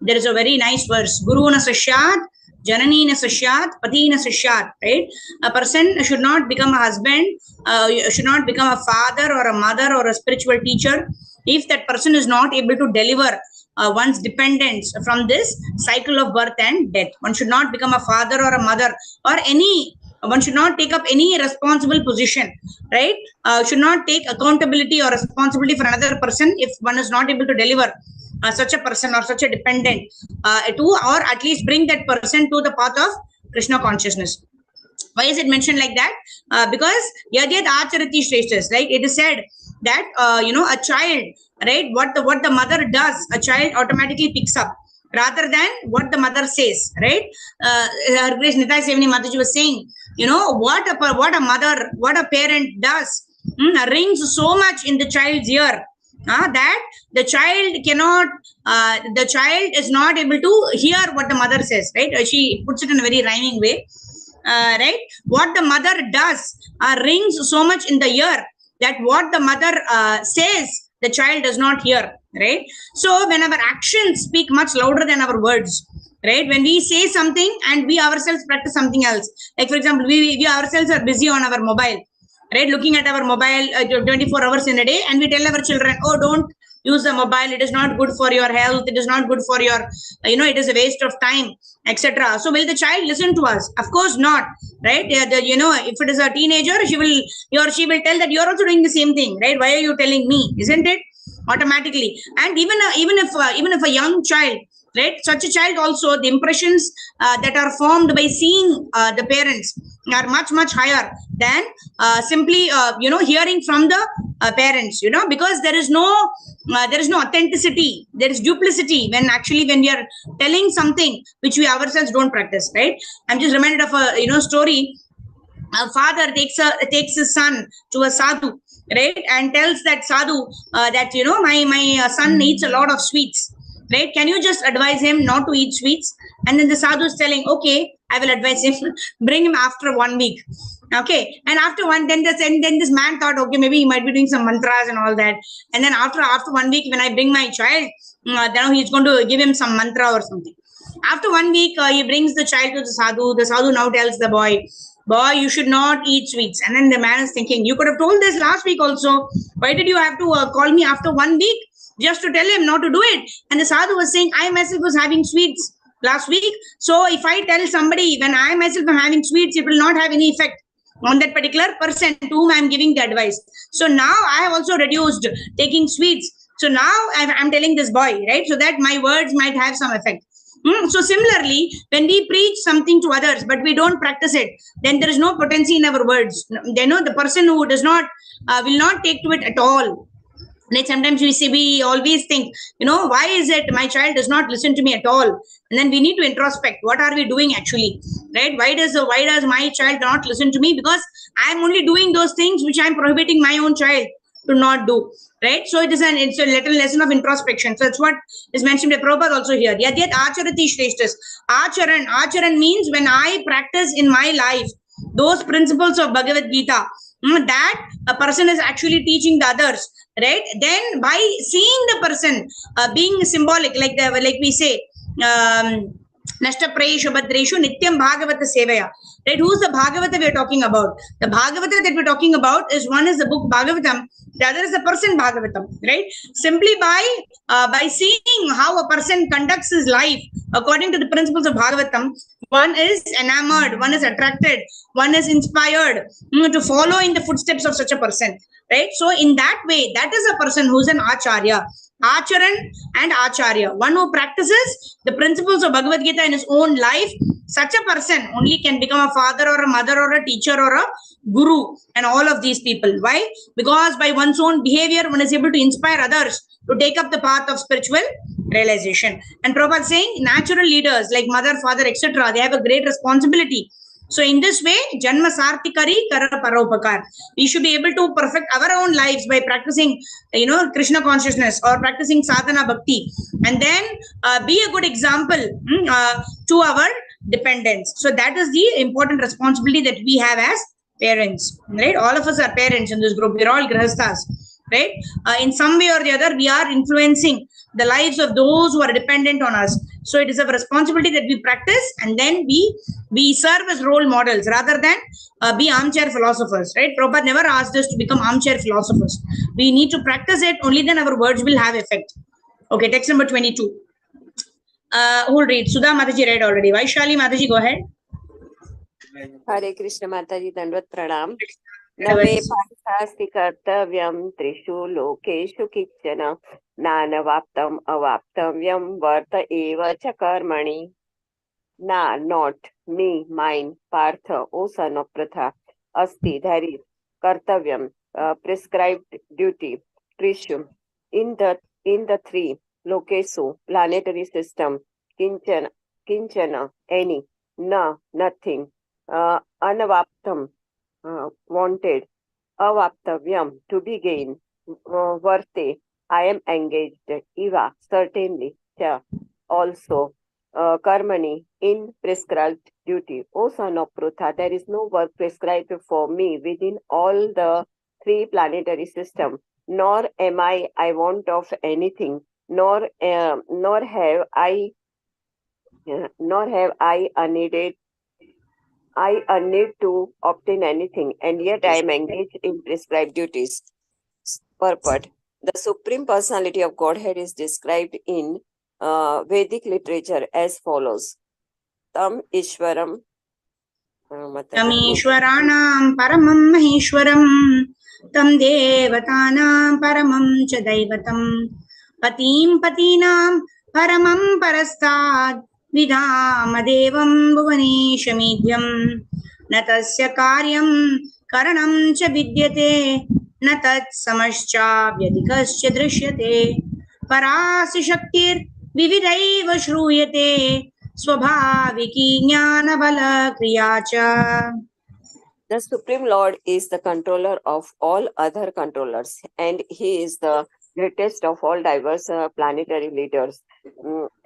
There is a very nice verse. Guru na sasyat, janani na sasyat, pati na sasyat. Right? A person should not become a husband, should not become a father or a mother or a spiritual teacher if that person is not able to deliver one's dependence from this cycle of birth and death. One should not become a father or a mother or one should not take up any responsible position, right? Should not take accountability or responsibility for another person if one is not able to deliver such a person or such a dependent or at least bring that person to the path of Krishna consciousness. Why is it mentioned like that? Because yadyad acharati shreshtas, right? It is said that a child, right, what the mother does, a child automatically picks up rather than what the mother says, right? Her Grace Nitai Sevani Mataji was saying, what a parent does rings so much in the child's ear that the child is not able to hear what the mother says, right? She puts it in a very rhyming way. Right, what the mother does rings so much in the ear that what the mother says, the child does not hear, right? So when our actions speak much louder than our words, right? When we say something and we ourselves practice something else, like for example, we ourselves are busy on our mobile, right? Looking at our mobile 24 hours in a day, and we tell our children, oh, don't use the mobile, it is not good for your health, it is not good for your it is a waste of time, etc. So will the child listen to us? Of course not, right? If it is a teenager, she will tell that you're also doing the same thing, right? Why are you telling me? Isn't it? Automatically. And even if a young child, right, such a child also, the impressions that are formed by seeing the parents are much higher than simply hearing from the parents, because there is no authenticity, there is duplicity when we are telling something which we ourselves don't practice, right? I'm just reminded of a story. A father takes his son to a sadhu, right, and tells that sadhu that my son eats a lot of sweets, right? Can you just advise him not to eat sweets? And then the sadhu is telling, okay, I will advise him, bring him after 1 week. Okay, and after then this man thought, okay, maybe he might be doing some mantras and all that. And then after 1 week, when I bring my child, then he's going to give him some mantra or something. After 1 week, he brings the child to the sadhu. The sadhu now tells the boy, you should not eat sweets. And then the man is thinking, you could have told this last week also. Why did you have to call me after 1 week just to tell him not to do it? And the sadhu was saying, I myself was having sweets last week. So if I tell somebody when I myself am having sweets, it will not have any effect on that particular person to whom I am giving the advice. So now I have also reduced taking sweets. So now I'm telling this boy, right? So that my words might have some effect. So similarly, when we preach something to others, but we don't practice it, then there is no potency in our words. They know the person who does not, will not take to it at all. Like sometimes we always think, why is it my child does not listen to me at all? And then we need to introspect. What are we doing actually, right? Why does my child not listen to me? Because I am only doing those things which I am prohibiting my own child to not do, right? So it's a little lesson of introspection. So that's what is mentioned by Prabhupada also here. Yad yad acharati shreshtas. Acharan means when I practice in my life those principles of Bhagavad Gita, that a person is actually teaching the others, right? Then by seeing the person being symbolic, like we say, Nashta Prayeshu Bhadreshu Nityam Bhagavata Sevaya. Right? Who's the Bhagavata we are talking about? The Bhagavata that we're talking about is one is the book Bhagavatam, the other is the person Bhagavatam, right? Simply by seeing how a person conducts his life according to the principles of Bhagavatam, one is enamored, one is attracted, one is inspired to follow in the footsteps of such a person, right? So in that way, that is a person who's an Acharya. Acharan and Acharya, one who practices the principles of Bhagavad Gita in his own life. Such a person only can become a father or a mother or a teacher or a guru and all of these people. Why? Because by one's own behavior, one is able to inspire others to take up the path of spiritual realization. And Prabhupada is saying natural leaders like mother, father, etc., they have a great responsibility. So in this way, Janma Sartikari Kara Paropakar. We should be able to perfect our own lives by practicing, Krishna consciousness or practicing sadhana bhakti, and then be a good example to our dependents. So that is the important responsibility that we have as parents, right? All of us are parents in this group. We're all grahasthas, right? In some way or the other, we are influencing the lives of those who are dependent on us. So it is a responsibility that we practice, and then we serve as role models rather than be armchair philosophers, right? Prabhupada never asked us to become armchair philosophers. We need to practice it, only then our words will have effect. Okay, text number 22. Who will read? Sudha Mataji read already. Vaishali Mataji, go ahead. Hare Krishna Mataji Dandvat Pranam. Name Pathasti Kartavyam Trishu Lokeshu Kichana Nanavaptam Avaptavyam Varta Eva Chakarmani. Na, not, me, mine, Partha, O son of Pratha, Asti, there is, Kartavyam, prescribed duty, Trishum, in the three, Lokesu, planetary system, Kinchana, any, Na, nothing, Anavaptam, wanted, Avaptavyam, to be gained, Varte, I am engaged, Eva, certainly, Cha, also, Karmani, in prescribed duty. O son of Prutha, there is no work prescribed for me within all the three planetary systems, nor am I want of anything, nor have I unneeded to obtain anything, and yet I am engaged in prescribed duties. Purport. The Supreme Personality of Godhead is described in Vedic literature as follows. Tam Ishwaram Tam Ishwaranam Paramam Maheshwaram Tam Devatanam Paramam Cha Daivatam Patim Patinam Paramam Parastad Vidhamadevam Bhuvaneshamidhyam Natasya Karyam Karanam Cha Vidyate Natat Samascha Vyadikascha Drishyate Parasi Shaktir Vividaiva Shruyate Swabhaviki Jnana Bala Kriyacha. The Supreme Lord is the controller of all other controllers, and He is the greatest of all diverse planetary leaders.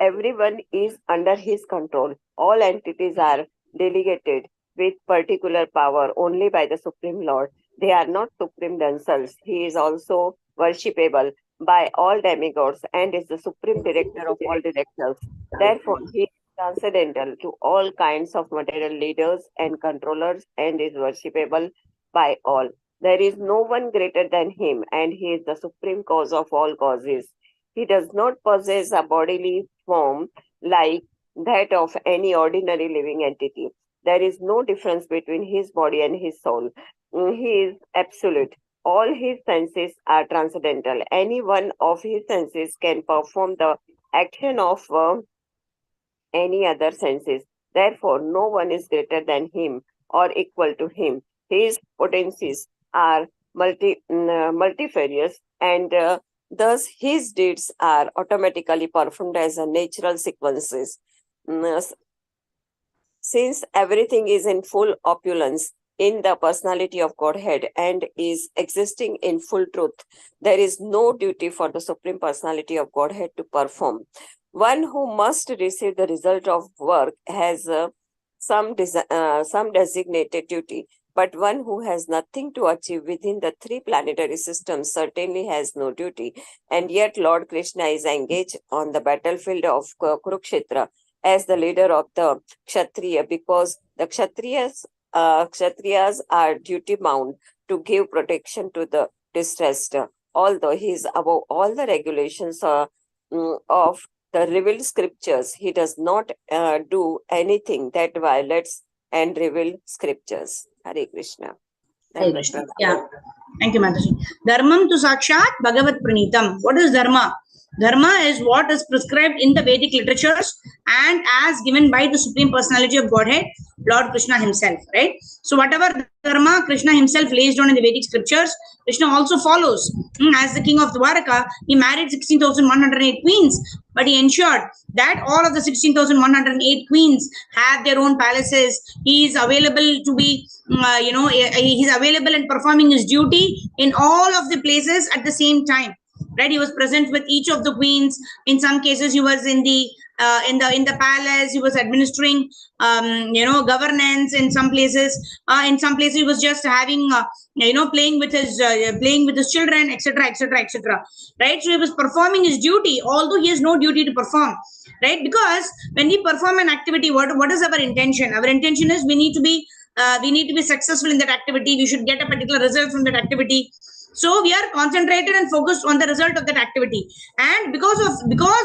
Everyone is under his control. All entities are delegated with particular power only by the Supreme Lord. They are not supreme themselves. He is also worshipable by all demigods and is the supreme director of all directors. Therefore, he is transcendental to all kinds of material leaders and controllers and is worshipable by all. There is no one greater than him, and he is the supreme cause of all causes. He does not possess a bodily form like that of any ordinary living entity. There is no difference between his body and his soul. He is absolute. All his senses are transcendental. Any one of his senses can perform the action of any other senses. Therefore, no one is greater than him or equal to him. His potencies are multifarious, and thus his deeds are automatically performed as a natural sequences. Since everything is in full opulence in the personality of Godhead and is existing in full truth, there is no duty for the Supreme Personality of Godhead to perform. One who must receive the result of work has some designated duty, but one who has nothing to achieve within the three planetary systems certainly has no duty. And yet Lord Krishna is engaged on the battlefield of Kurukshetra as the leader of the Kshatriya, because the Kshatriyas are duty bound to give protection to the distressed. Although he is above all the regulations of the revealed scriptures, he does not do anything that violates and reveal scriptures. Hare Krishna. Hare Krishna. Yeah. Thank you, Mataji. Dharmam tu sakshat bhagavat pranitam. What is dharma? Dharma is what is prescribed in the Vedic literatures and as given by the Supreme Personality of Godhead, Lord Krishna himself, right? So whatever dharma Krishna himself lays down in the Vedic scriptures, Krishna also follows. As the king of Dwaraka, he married 16,108 queens, but he ensured that all of the 16,108 queens have their own palaces. He is available to be, he's available and performing his duty in all of the places at the same time. Right, he was present with each of the queens. In some cases, he was in the palace. He was administering, governance. In some places, he was just having, playing with his children, etc., etc., etc. Right, so he was performing his duty, although he has no duty to perform. Right, because when we perform an activity, what is our intention? Our intention is we need to be successful in that activity. We should get a particular result from that activity. So we are concentrated and focused on the result of that activity, and because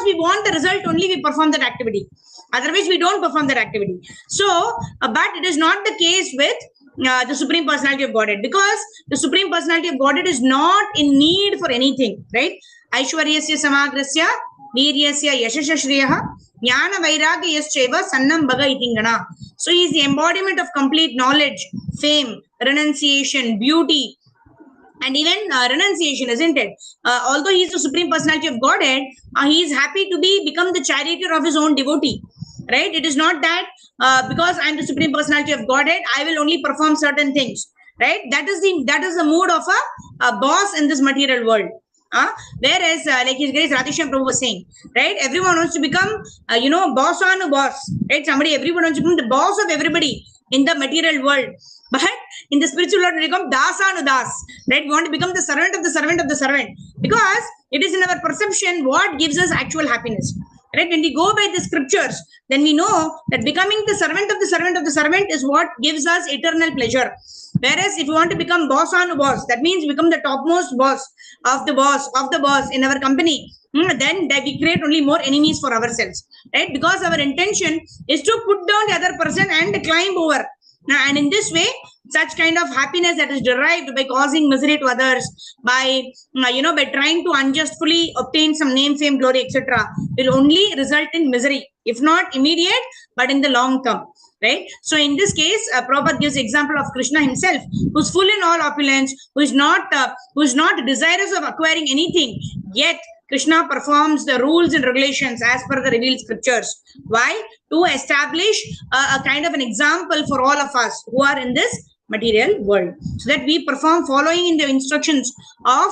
we want the result only, we perform that activity. Otherwise, we don't perform that activity. So, but it is not the case with the Supreme Personality of Godhead, because the Supreme Personality of Godhead is not in need for anything, right? Aishwaryasya samagrasya veeryasya yashasya shriyaha jnana vairagyayascheva sannam bhaga itingana. So he is the embodiment of complete knowledge, fame, renunciation, beauty, and even renunciation, isn't it? Although he is the Supreme Personality of Godhead, he is happy to become the charioteer of his own devotee. Right? It is not that because I am the Supreme Personality of Godhead, I will only perform certain things. Right? That is the mood of a boss in this material world. Whereas, like His Grace Radheshyam Prabhu was saying, right? Everyone wants to become, boss on a boss. Right? Everyone wants to become the boss of everybody in the material world. But in the spiritual world, we become dasanudas, right? We want to become the servant of the servant of the servant, because it is in our perception what gives us actual happiness. Right? When we go by the scriptures, then we know that becoming the servant of the servant of the servant is what gives us eternal pleasure. Whereas if you want to become boss on a boss, that means become the topmost boss of the boss in our company, then we create only more enemies for ourselves, right? Because our intention is to put down the other person and climb over. And in this way, such kind of happiness that is derived by causing misery to others, by trying to unjustly obtain some name, fame, glory, etc., will only result in misery, if not immediate, but in the long term. Right? So in this case, Prabhupada gives example of Krishna himself, who's full in all opulence, who is not desirous of acquiring anything, yet Krishna performs the rules and regulations as per the revealed scriptures. Why? To establish a kind of an example for all of us who are in this material world, so that we perform following in the instructions of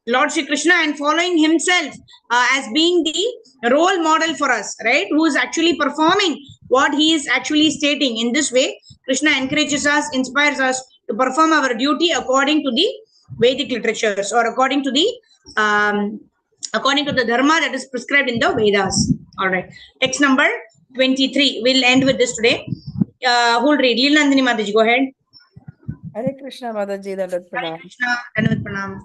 Lord Sri Krishna and following himself as being the role model for us, right? Who is actually performing what he is actually stating. In this way, Krishna encourages us, inspires us to perform our duty according to the Vedic literatures, or according to the dharma that is prescribed in the Vedas. All right. Text number 23. We'll end with this today. Who'll read? Lil Nandini Mataji, go ahead. Hare Krishna Mataji, Dandavat Hare Pranam. Krishna, Dandavat Pranam.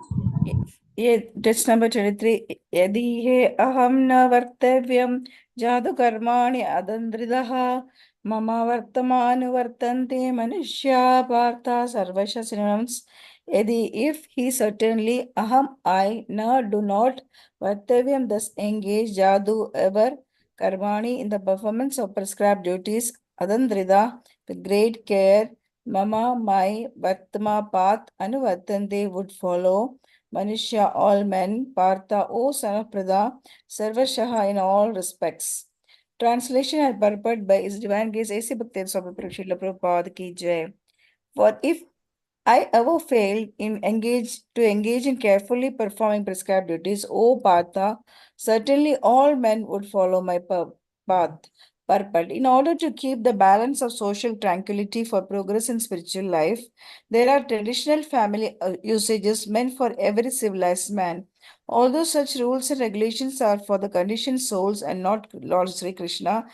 Text number 23. Yadi he aham na vartavyam jadu karmani adandridaha mama vartamanu vartante manushya partha sarvasha synonyms. Yadi, if he, certainly, aham, I, na, do not, vartavyam, thus engage, jadu, ever, karmani, in the performance of prescribed duties, adandrida, with great care, mama, my, vartma, path, anuvartante, would follow, Manushya, all men, Partha, O son of Pradha, Sarvashaha in all respects. Translation and purport by His Divine Grace A.C. Bhakti Swami Srila Prabhupada Ki Jai. For if I ever failed in engage in carefully performing prescribed duties, O Partha, certainly all men would follow my path. Purport. In order to keep the balance of social tranquility for progress in spiritual life, there are traditional family usages meant for every civilized man. Although such rules and regulations are for the conditioned souls and not Lord Sri Krishna,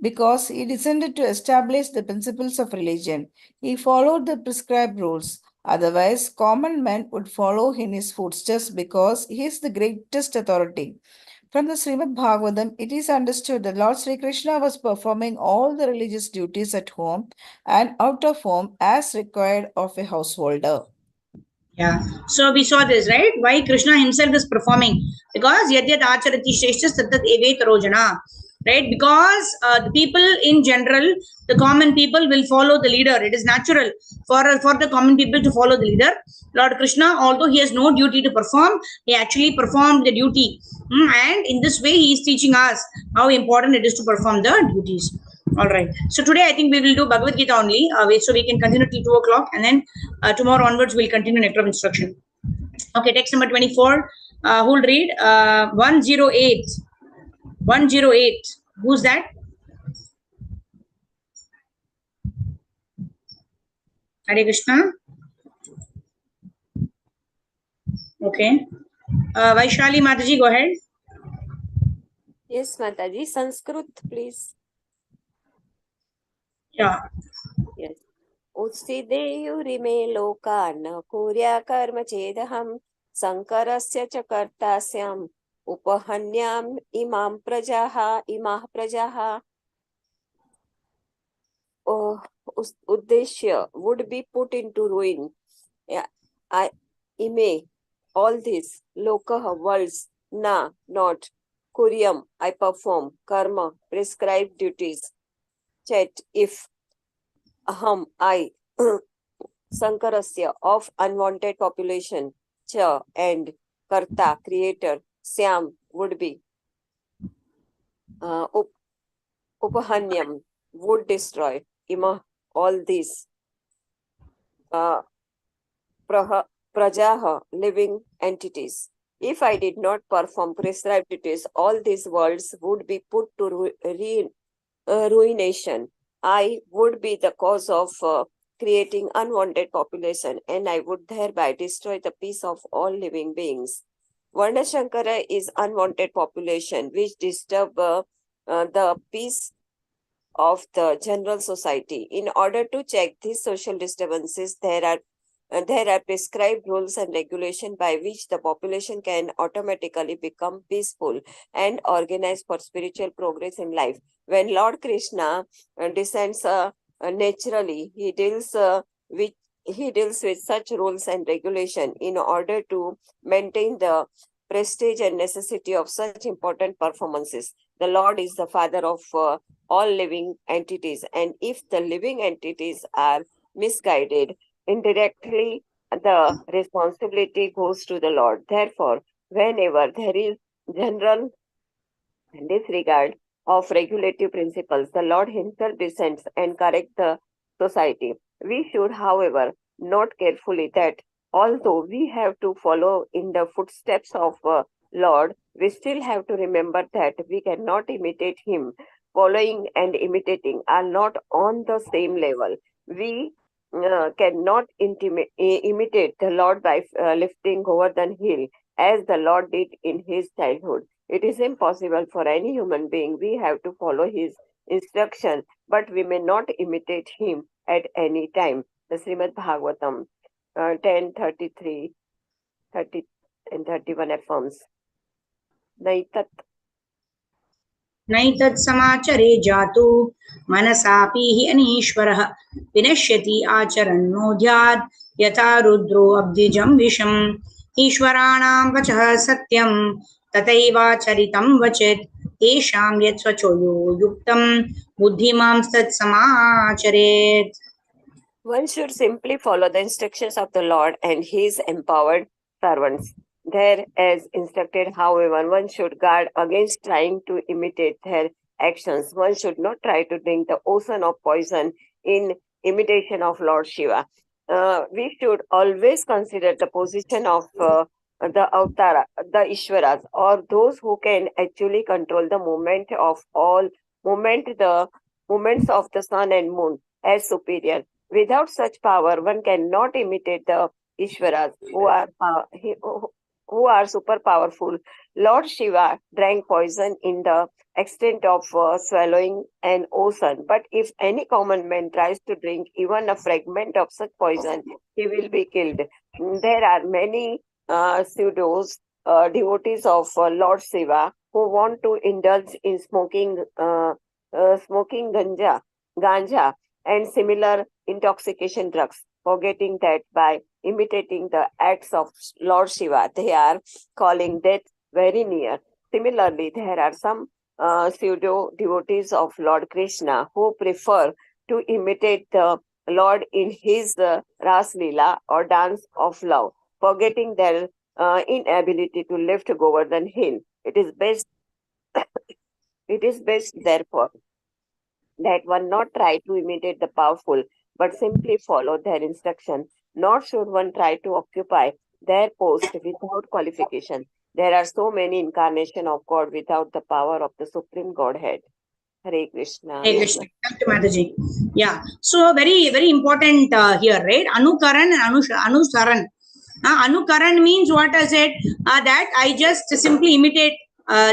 because he descended to establish the principles of religion, he followed the prescribed rules. Otherwise, common men would follow in his footsteps because he is the greatest authority. From the Srimad Bhagavatam, it is understood that Lord Sri Krishna was performing all the religious duties at home and out of home as required of a householder. Yeah. So we saw this, right? Why Krishna himself is performing. Because yadyat acharati shreshta satat eve tarojana. Right? Because the people in general, the common people will follow the leader. It is natural for the common people to follow the leader. Lord Krishna, although he has no duty to perform, he actually performed the duty. And in this way, he is teaching us how important it is to perform the duties. All right. So today I think we will do Bhagavad Gita only. So we can continue till 2 o'clock, and then tomorrow onwards we'll continue nectar of instruction. Okay, text number 24. Who'll read? 108. 108. Who's that? Hare Krishna. Okay. Vaishali Mataji, go ahead. Yes, Mataji. Sanskrit, please. Yeah. Yes. उत्सिदेयुरिमे लोकान् कुर्या कर्म चेदहं शङ्करस्य च कर्तास्याम् उपहन्याम् इमाः प्रजाः. Uddeshya would be put into ruin. Ime, all this, lokaha, worlds, na, not, kuryam, I perform, karma, prescribed duties, chet, if, aham, I, sankarasya, of unwanted population, cha, and, karta, creator, syam, would be, upahanyam, would destroy, ima, all these, prajaha, living entities. If I did not perform prescribed duties, all these worlds would be put to ruination. I would be the cause of creating unwanted population, and I would thereby destroy the peace of all living beings. Varnashankara is unwanted population which disturb the peace of the general society. In order to check these social disturbances, there are prescribed rules and regulations by which the population can automatically become peaceful and organized for spiritual progress in life. When Lord Krishna descends naturally, he deals with such rules and regulation in order to maintain the prestige and necessity of such important performances. The Lord is the father of all living entities, and if the living entities are misguided, indirectly the responsibility goes to the Lord. Therefore, whenever there is general disregard of regulative principles, the Lord himself descends and corrects the society. We should, however, note carefully that although we have to follow in the footsteps of Lord, we still have to remember that we cannot imitate him. Following and imitating are not on the same level. We cannot imitate the Lord by lifting Govardhan Hill as the Lord did in his childhood. It is impossible for any human being. We have to follow his instruction, but we may not imitate him at any time. The Srimad Bhagavatam 10:33, 30 and 31 affirms. Naitat नैतत् समाचरे जातु मनसापि हि अनीश्वरः विनश्यति आचरन्नोऽध्यात् यथा रुद्रो अब्धिजं विषम् ईश्वराणां वचः सत्यं तथैवाचरितं वचेत् तेषां यत्स्वचो यो युक्तं बुद्धिमांस्तत्समाचरेत्. One should simply follow the instructions of the Lord and his empowered servants. There, as instructed, however, one should guard against trying to imitate their actions. One should not try to drink the ocean of poison in imitation of Lord Shiva. We should always consider the position of the Avtara, the Ishwaras, or those who can actually control the movement of the movements of the sun and moon as superior. Without such power, one cannot imitate the Ishwaras who are super powerful. Lord Shiva drank poison in the extent of swallowing an ocean. But if any common man tries to drink even a fragment of such poison, he will be killed. There are many devotees of Lord Shiva who want to indulge in smoking ganja and similar intoxication drugs, forgetting that by imitating the acts of Lord Shiva, they are calling death very near. Similarly, there are some pseudo devotees of Lord Krishna who prefer to imitate the Lord in his Ras Leela or dance of love, forgetting their inability to lift Govardhan Hill. It is best, therefore, that one not try to imitate the powerful, but simply follow their instruction. Nor should one try to occupy their post without qualification. There are so many incarnations of God without the power of the Supreme Godhead. Hare Krishna. Hare Krishna. Thank you, Mataji. Yeah. So very, very important here, right? Anukaran and Anusaran. Anukaran means what I said, that I just simply imitate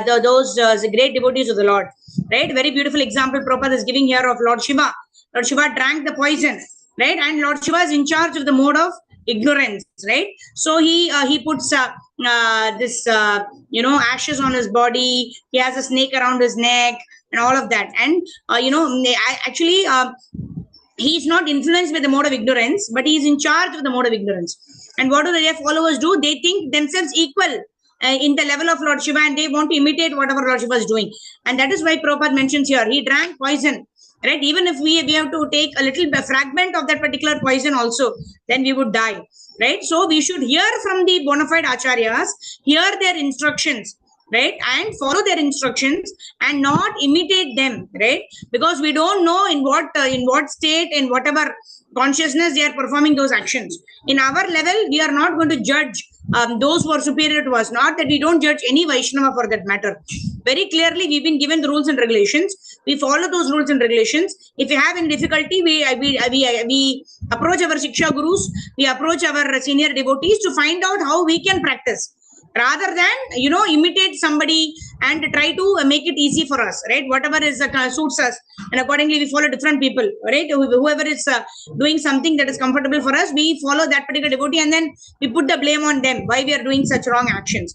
those great devotees of the Lord, right? Very beautiful example Prabhupada is giving here of Lord Shiva. Lord Shiva drank the poison, right? And Lord Shiva is in charge of the mode of ignorance, right? So he puts this ashes on his body. He has a snake around his neck and all of that. And he is not influenced by the mode of ignorance, but he is in charge of the mode of ignorance. And what do their followers do? They think themselves equal in the level of Lord Shiva, and they want to imitate whatever Lord Shiva is doing. And that is why Prabhupada mentions here, he drank poison, right? Even if we have to take a little fragment of that particular poison also, then we would die, right? So we should hear from the bona fide acharyas, hear their instructions, right, and follow their instructions and not imitate them, right? Because we don't know in what state, in whatever consciousness they are performing those actions. In our level, we are not going to judge those who are superior to us. Not that we don't judge any Vaishnava for that matter. Very clearly, we've been given the rules and regulations. We follow those rules and regulations. If we have any difficulty, we approach our Shiksha Gurus, we approach our senior devotees to find out how we can practice, rather than imitate somebody and try to make it easy for us, right? Whatever is suits us, and accordingly we follow different people, right? Whoever is doing something that is comfortable for us, we follow that particular devotee, and then we put the blame on them why we are doing such wrong actions.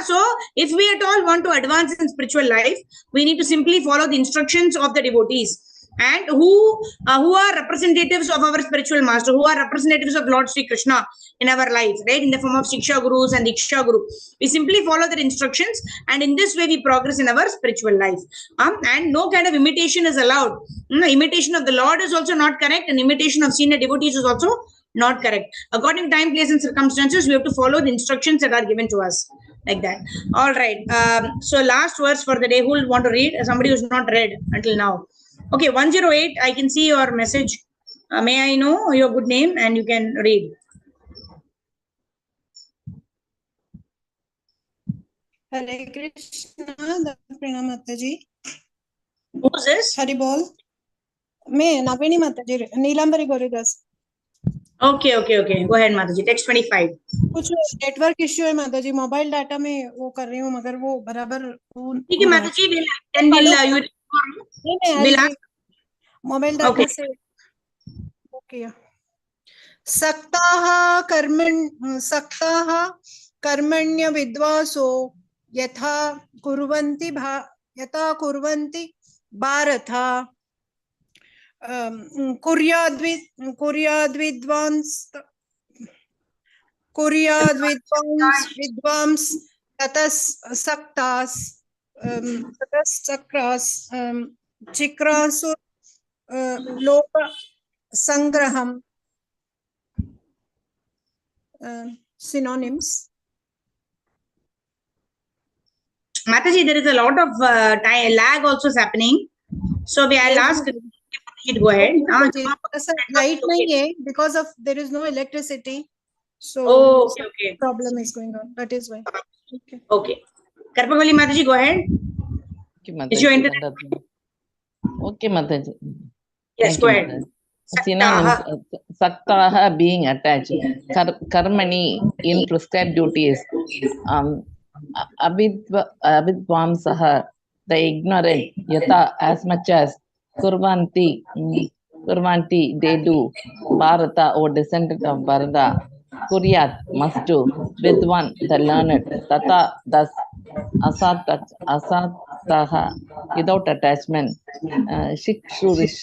So if we at all want to advance in spiritual life, we need to simply follow the instructions of the devotees, and who are representatives of our spiritual master, who are representatives of Lord Sri Krishna in our life, right, in the form of Shiksha Gurus and Diksha Guru. We simply follow their instructions, and in this way we progress in our spiritual life. And no kind of imitation is allowed. Imitation of the Lord is also not correct, and imitation of senior devotees is also not correct. According to time, place, and circumstances, we have to follow the instructions that are given to us, like that. All right. So last verse for the day. Who will want to read? Somebody who's not read until now. Okay, 108. I can see your message. May I know your good name and you can read. Hare Krishna, Pranam Mataji. Who's this? Hari Bol. मैं नवीनी माताजी Neelambari गोरेदास. Okay. Go ahead, Mataji. Text 25. कुछ network issue है माताजी, mobile data में वो कर रही हूँ मगर वो बराबर ठीक है माताजी, then we'll ask. Mobile data से ओके. सक्ताः कर्मण्य विद्वांसो यथा कुर्वन्ति भारत विद्वांस ततः सक्तास चिक्रासु लोक संग्रहम. Synonyms. Mataji, there is a lot of time lag also is happening. So I'll ask. Go ahead. Light nahi hai because of there is no electricity. So okay. Problem is going on. That is why. Okay. Karpavali Mataji, go ahead. Okay, Mataji. Okay, Mataji. Yes, go ahead. Synonyms: Saktaha being attached, Karmani in prescribed duties, Abhidvamsaha the ignorant, Yata as much as, Kurvanti they do, Bharata or descendant of Bharata, Kuryat must do, Vidwan the learned, Tata thus, Asataha without attachment, Shikshurish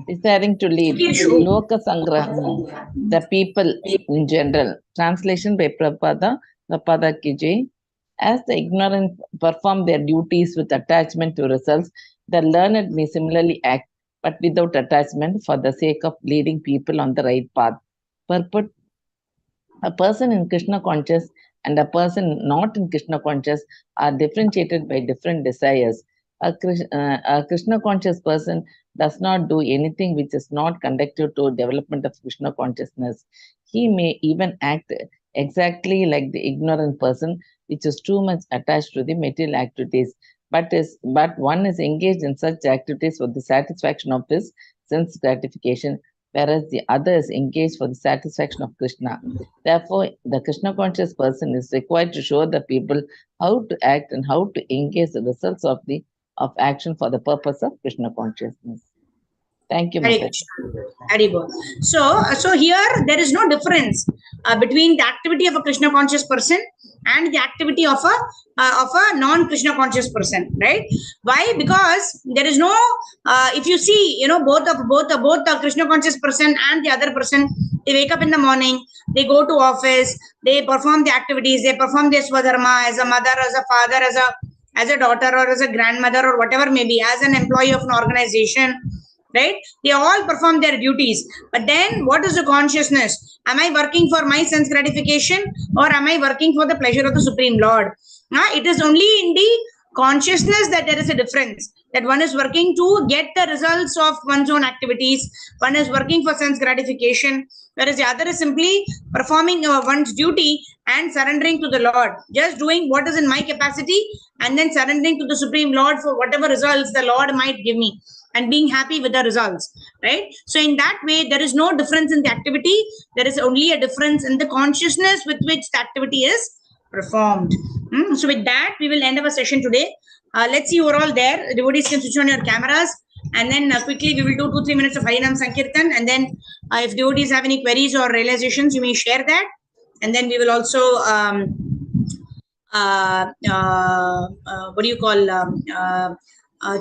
desiring to lead, Loka Sangraham the people in general. Translation by Prabhupada Kiji. As the ignorant perform their duties with attachment to results, the learned may similarly act, but without attachment for the sake of leading people on the right path. Purport: a person in Krishna conscious and a person not in Krishna conscious are differentiated by different desires. A Krishna conscious person does not do anything which is not conducive to development of Krishna consciousness. He may even act exactly like the ignorant person, which is too much attached to the material activities, but one is engaged in such activities for the satisfaction of his sense gratification, whereas the other is engaged for the satisfaction of Krishna. Therefore, the Krishna conscious person is required to show the people how to act and how to engage the results of action for the purpose of Krishna consciousness. Thank you, Mataji. So here there is no difference between the activity of a Krishna conscious person and the activity of a non-Krishna conscious person, right? Why? Because there is no if you see, both the Krishna conscious person and the other person, they wake up in the morning, they go to office, they perform the activities, they perform their swadharma as a mother, as a father, as a daughter, or as a grandmother, or whatever may be, as an employee of an organization, right? They all perform their duties. But then what is the consciousness? Am I working for my sense gratification, or am I working for the pleasure of the Supreme Lord? It is only in the consciousness that there is a difference, that one is working to get the results of one's own activities, one is working for sense gratification, whereas the other is simply performing one's duty and surrendering to the Lord, just doing what is in my capacity and then surrendering to the Supreme Lord for whatever results the Lord might give me, and being happy with the results, right? So in that way, there is no difference in the activity. There is only a difference in the consciousness with which the activity is performed. So with that, we will end our session today. Let's see who are all there. Devotees can switch on your cameras, and then quickly we will do 2-3 minutes of Harinam Sankirtan, and then if devotees have any queries or realizations, you may share that, and then we will also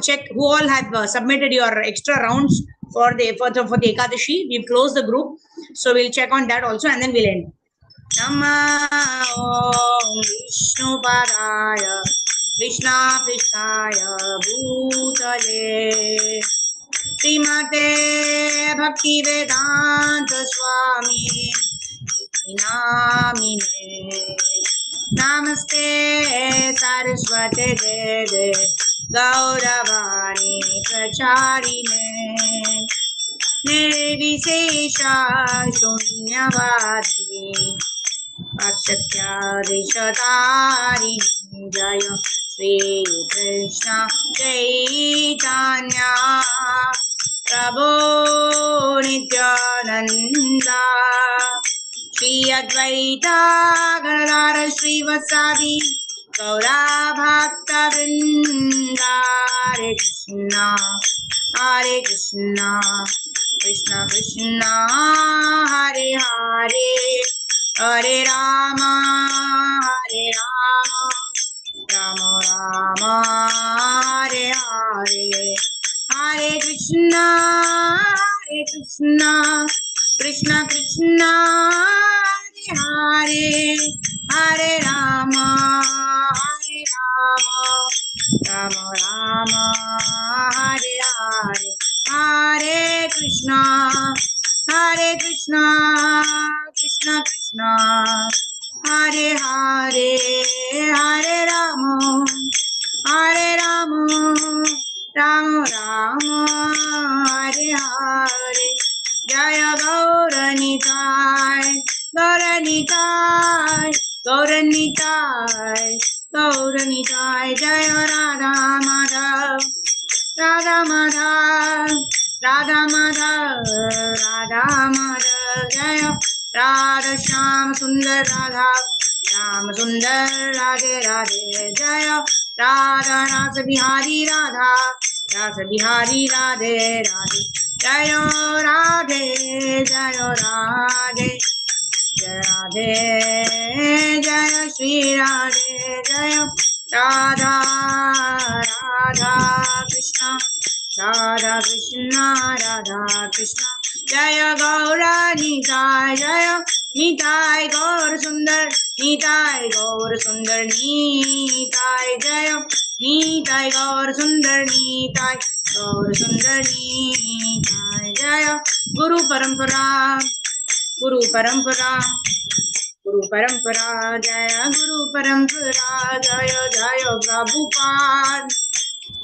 check who all have submitted your extra rounds for the Ekadashi. We've closed the group, so we'll check on that also, and then we'll end. Nama Om Vishnu Padaya Krishna Prishaya Bhutale Srimate Bhakti Vedanta Swami Namine Namaste Saraswate Deve Gauravani Pracharine निर्विशेषा शून्यवादी पाश्चात्यादिशतारिणी जय श्री कृष्ण चैतन्य प्रभो नित्यानंदा श्री अद्वैता गणधर श्रीवत्सादि गौरा भक्त वृंदा हरे कृष्णा कृष्ण कृष्ण हरे हरे हरे राम राम राम हरे हरे हरे कृष्णा कृष्ण कृष्ण हरे हरे हरे राम राम राम हरे हरे हरे कृष्णा कृष्ण कृष्ण हरे हरे हरे राम राम राम हरे हरे जय गौरनिताय जय राधा माधव जय राधा श्याम सुंदर राधा श्याम सुंदर राधे राधे जय राधा रास बिहारी राधा राधे राधे जय राधे जय राधे जय श्री राधे जय राधा कृष्ण जय गौरा निताय जय निताय गौर सुंदर निताय जय निताय गौर सुंदर निताय जय गुरु परंपरा जय गुरु परंपरा जय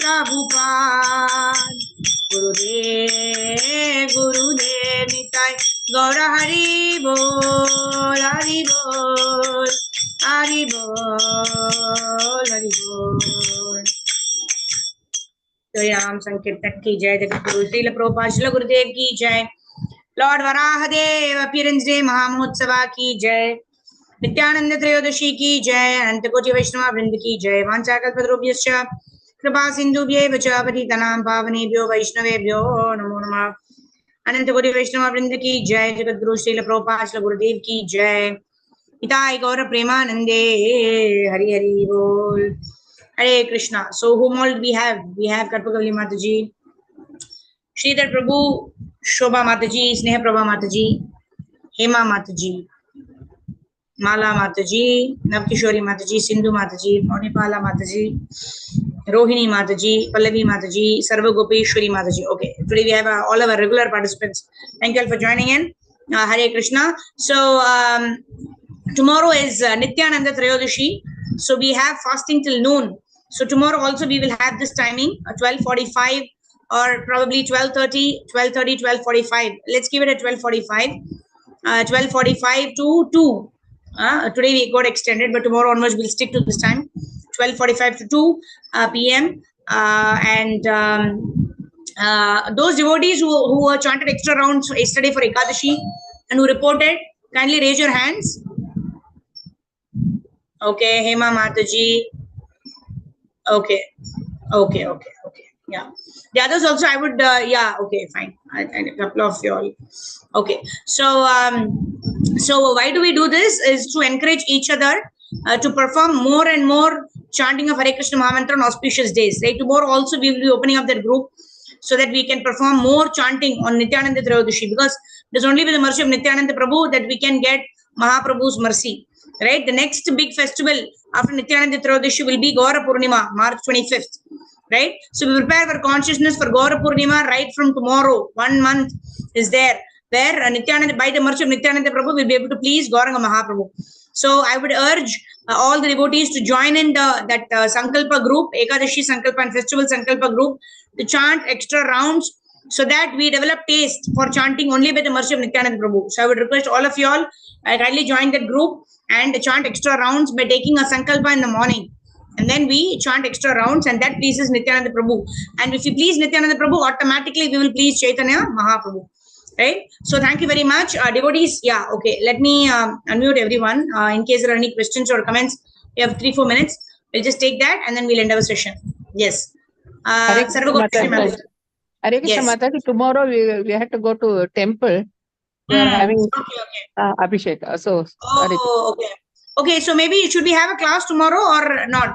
प्रभुपाद गुरुदेव निताय गौर हरि बोल हरि बोल तो राम संकीर्तन की जय जगद्गुरु श्रील प्रभुपाद श्रील गुरुदेव की जय लॉर्ड वराहदेव अपीयरेंस डे महामहोत्सवा की जय नित्यानंद त्रयोदशी की जय अनंत कोटि वैष्णव वृंद की जय वाञ्छाकल्पतरुभ्यश्च कृपा सिन्धुभ्यैव च पतितानां पावनेभ्यो वैष्णवेभ्यो नमो नमः अनंत कोटि वैष्णव वृंद की जय जगद्गुरु श्रील प्रभुपाद श्रील गुरुदेव की जय हिताय गौर प्रेमानंदे हरि हरि बोल हरे Krishna so whom all we have Karpagavali Mataji, Sridhar Prabhu, Shobha Mataji, Sneha Prabha Mataji, Hema Mataji, Mala Mataji, Navkishori Mataji, Sindhu Mataji, Monipala Mataji, Rohini Mataji, Pallavi Mataji, Sarva Gopeshwari Mataji. Okay, today we have all our regular participants. Thank you all for joining in. Hare Krishna. So tomorrow is Nityananda Trayodashi. So we have fasting till noon. So tomorrow also we will have this timing 12:45 or probably 12:30, 12:45. Let's give it at 12:45. 12:45 to 2. Today we got extended, but tomorrow onwards we'll stick to this time. 12:45 to 2 p.m. And those devotees who chanted extra rounds yesterday for Ekadashi and who reported, kindly raise your hands. Okay, Hema Mataji. Okay. Yeah. The others also I would, yeah, okay, fine. I a couple of you all. Okay. So why do we do this? Is to encourage each other to perform more and more chanting of Hare Krishna Mahamantra on auspicious days. Right? Tomorrow also we will be opening up that group so that we can perform more chanting on Nityananda Trayodashi, because it is only with the mercy of Nityananda Prabhu that we can get Mahaprabhu's mercy. Right? The next big festival after Nityananda Trayodashi will be Gaura Purnima, March 25th. Right? So we prepare our consciousness for Gaura Purnima right from tomorrow. 1 month is there, where Nityananda, by the mercy of Nityananda Prabhu, will be able to please Gauranga Mahaprabhu. So I would urge all the devotees to join in that Sankalpa group, Ekadashi Sankalpa and Festival Sankalpa group, to chant extra rounds so that we develop taste for chanting only by the mercy of Nityananda Prabhu. So I would request all of you all kindly join that group and chant extra rounds by taking a sankalpa in the morning. And then we chant extra rounds, and that pleases Nityananda Prabhu. And if you please Nityananda Prabhu, automatically we will please Chaitanya Mahaprabhu. Right? So thank you very much. Devotees, yeah, okay. Let me unmute everyone. In case there are any questions or comments, we have 3-4 minutes. We'll just take that and then we'll end our session. Yes. Hare Krishna Sarvagopishri Mataji. Mataji. Hare Krishna Yes. Mataji, tomorrow we have to go to temple. We are having Abhishek. So, Oh, okay. Okay, so maybe should we have a class tomorrow or not?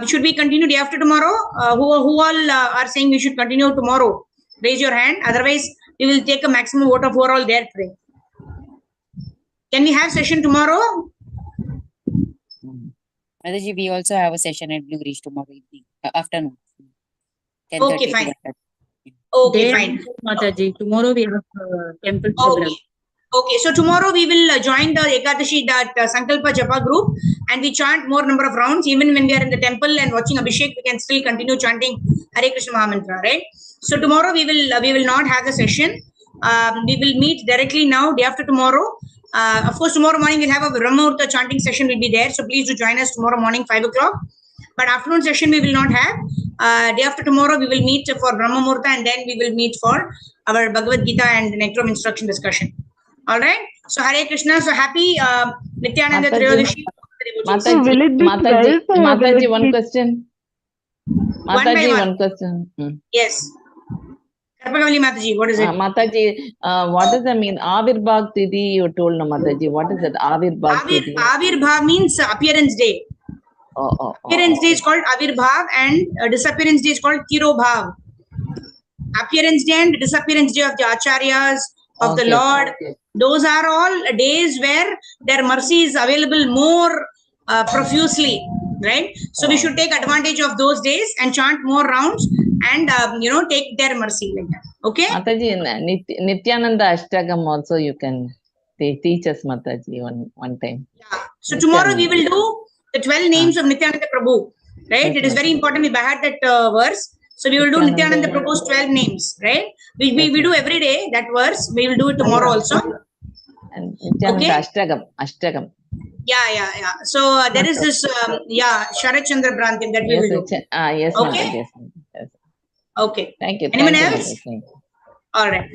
Should we continue day after tomorrow? Who all are saying we should continue tomorrow? Raise your hand. Otherwise, we will take a maximum vote of who are all there today. Can we have session tomorrow? Mataji, we also have a session at Blue Ridge tomorrow evening, afternoon. 10:30 Okay, to fine. 1:30. Okay, Day fine. after Mataji, tomorrow we have temple program. Okay. Okay, so tomorrow we will join the Ekadashi, that Sankalpa Japa group, and we chant more number of rounds. Even when we are in the temple and watching Abhishek, we can still continue chanting Hare Krishna Mahamantra, right? So tomorrow we will not have the session. We will meet directly now, day after tomorrow. Of course, tomorrow morning we'll have a Brahmurta chanting session will be there. So please do join us tomorrow morning, 5 o'clock. But afternoon session we will not have. Day after tomorrow we will meet for Brahma Murta, and then we will meet for our Bhagavad Gita and Nectar of Instruction discussion. All right. So Hare Krishna. So happy Nityananda Triyodashi. Mataji, one question. One by Mataji, one. one question. Yes. Karpakavali Mataji, what is it? Mataji, what does that mean? Avirbhav Tithi, you told no, Mataji. What is that? Avirbhav Tithi. Avirbhav means appearance day. Appearance day is called Avirbhav, and disappearance day is called Tirobhav. Appearance day and disappearance day of the Acharyas, of the Lord. Those are all days where their mercy is available more profusely, right? So we should take advantage of those days and chant more rounds and take their mercy like that. Okay. Mataji, Nityananda Ashtagam also you can teach us, Mataji, one time. Yeah. So tomorrow we will do the 12 names of Nityananda Prabhu, right? Yes, it is very important. We had that verse. So we will do Nityananda Prabhu's 12 names, right? We do every day that verse. We will do it tomorrow also. And Nityananda Ashtagam. Yeah. So there is this, Sharat Chandra Brantim that we will do. Yes, okay. Mataji, yes. Okay. Thank you. Anyone Thank you, else? Mataji. All right.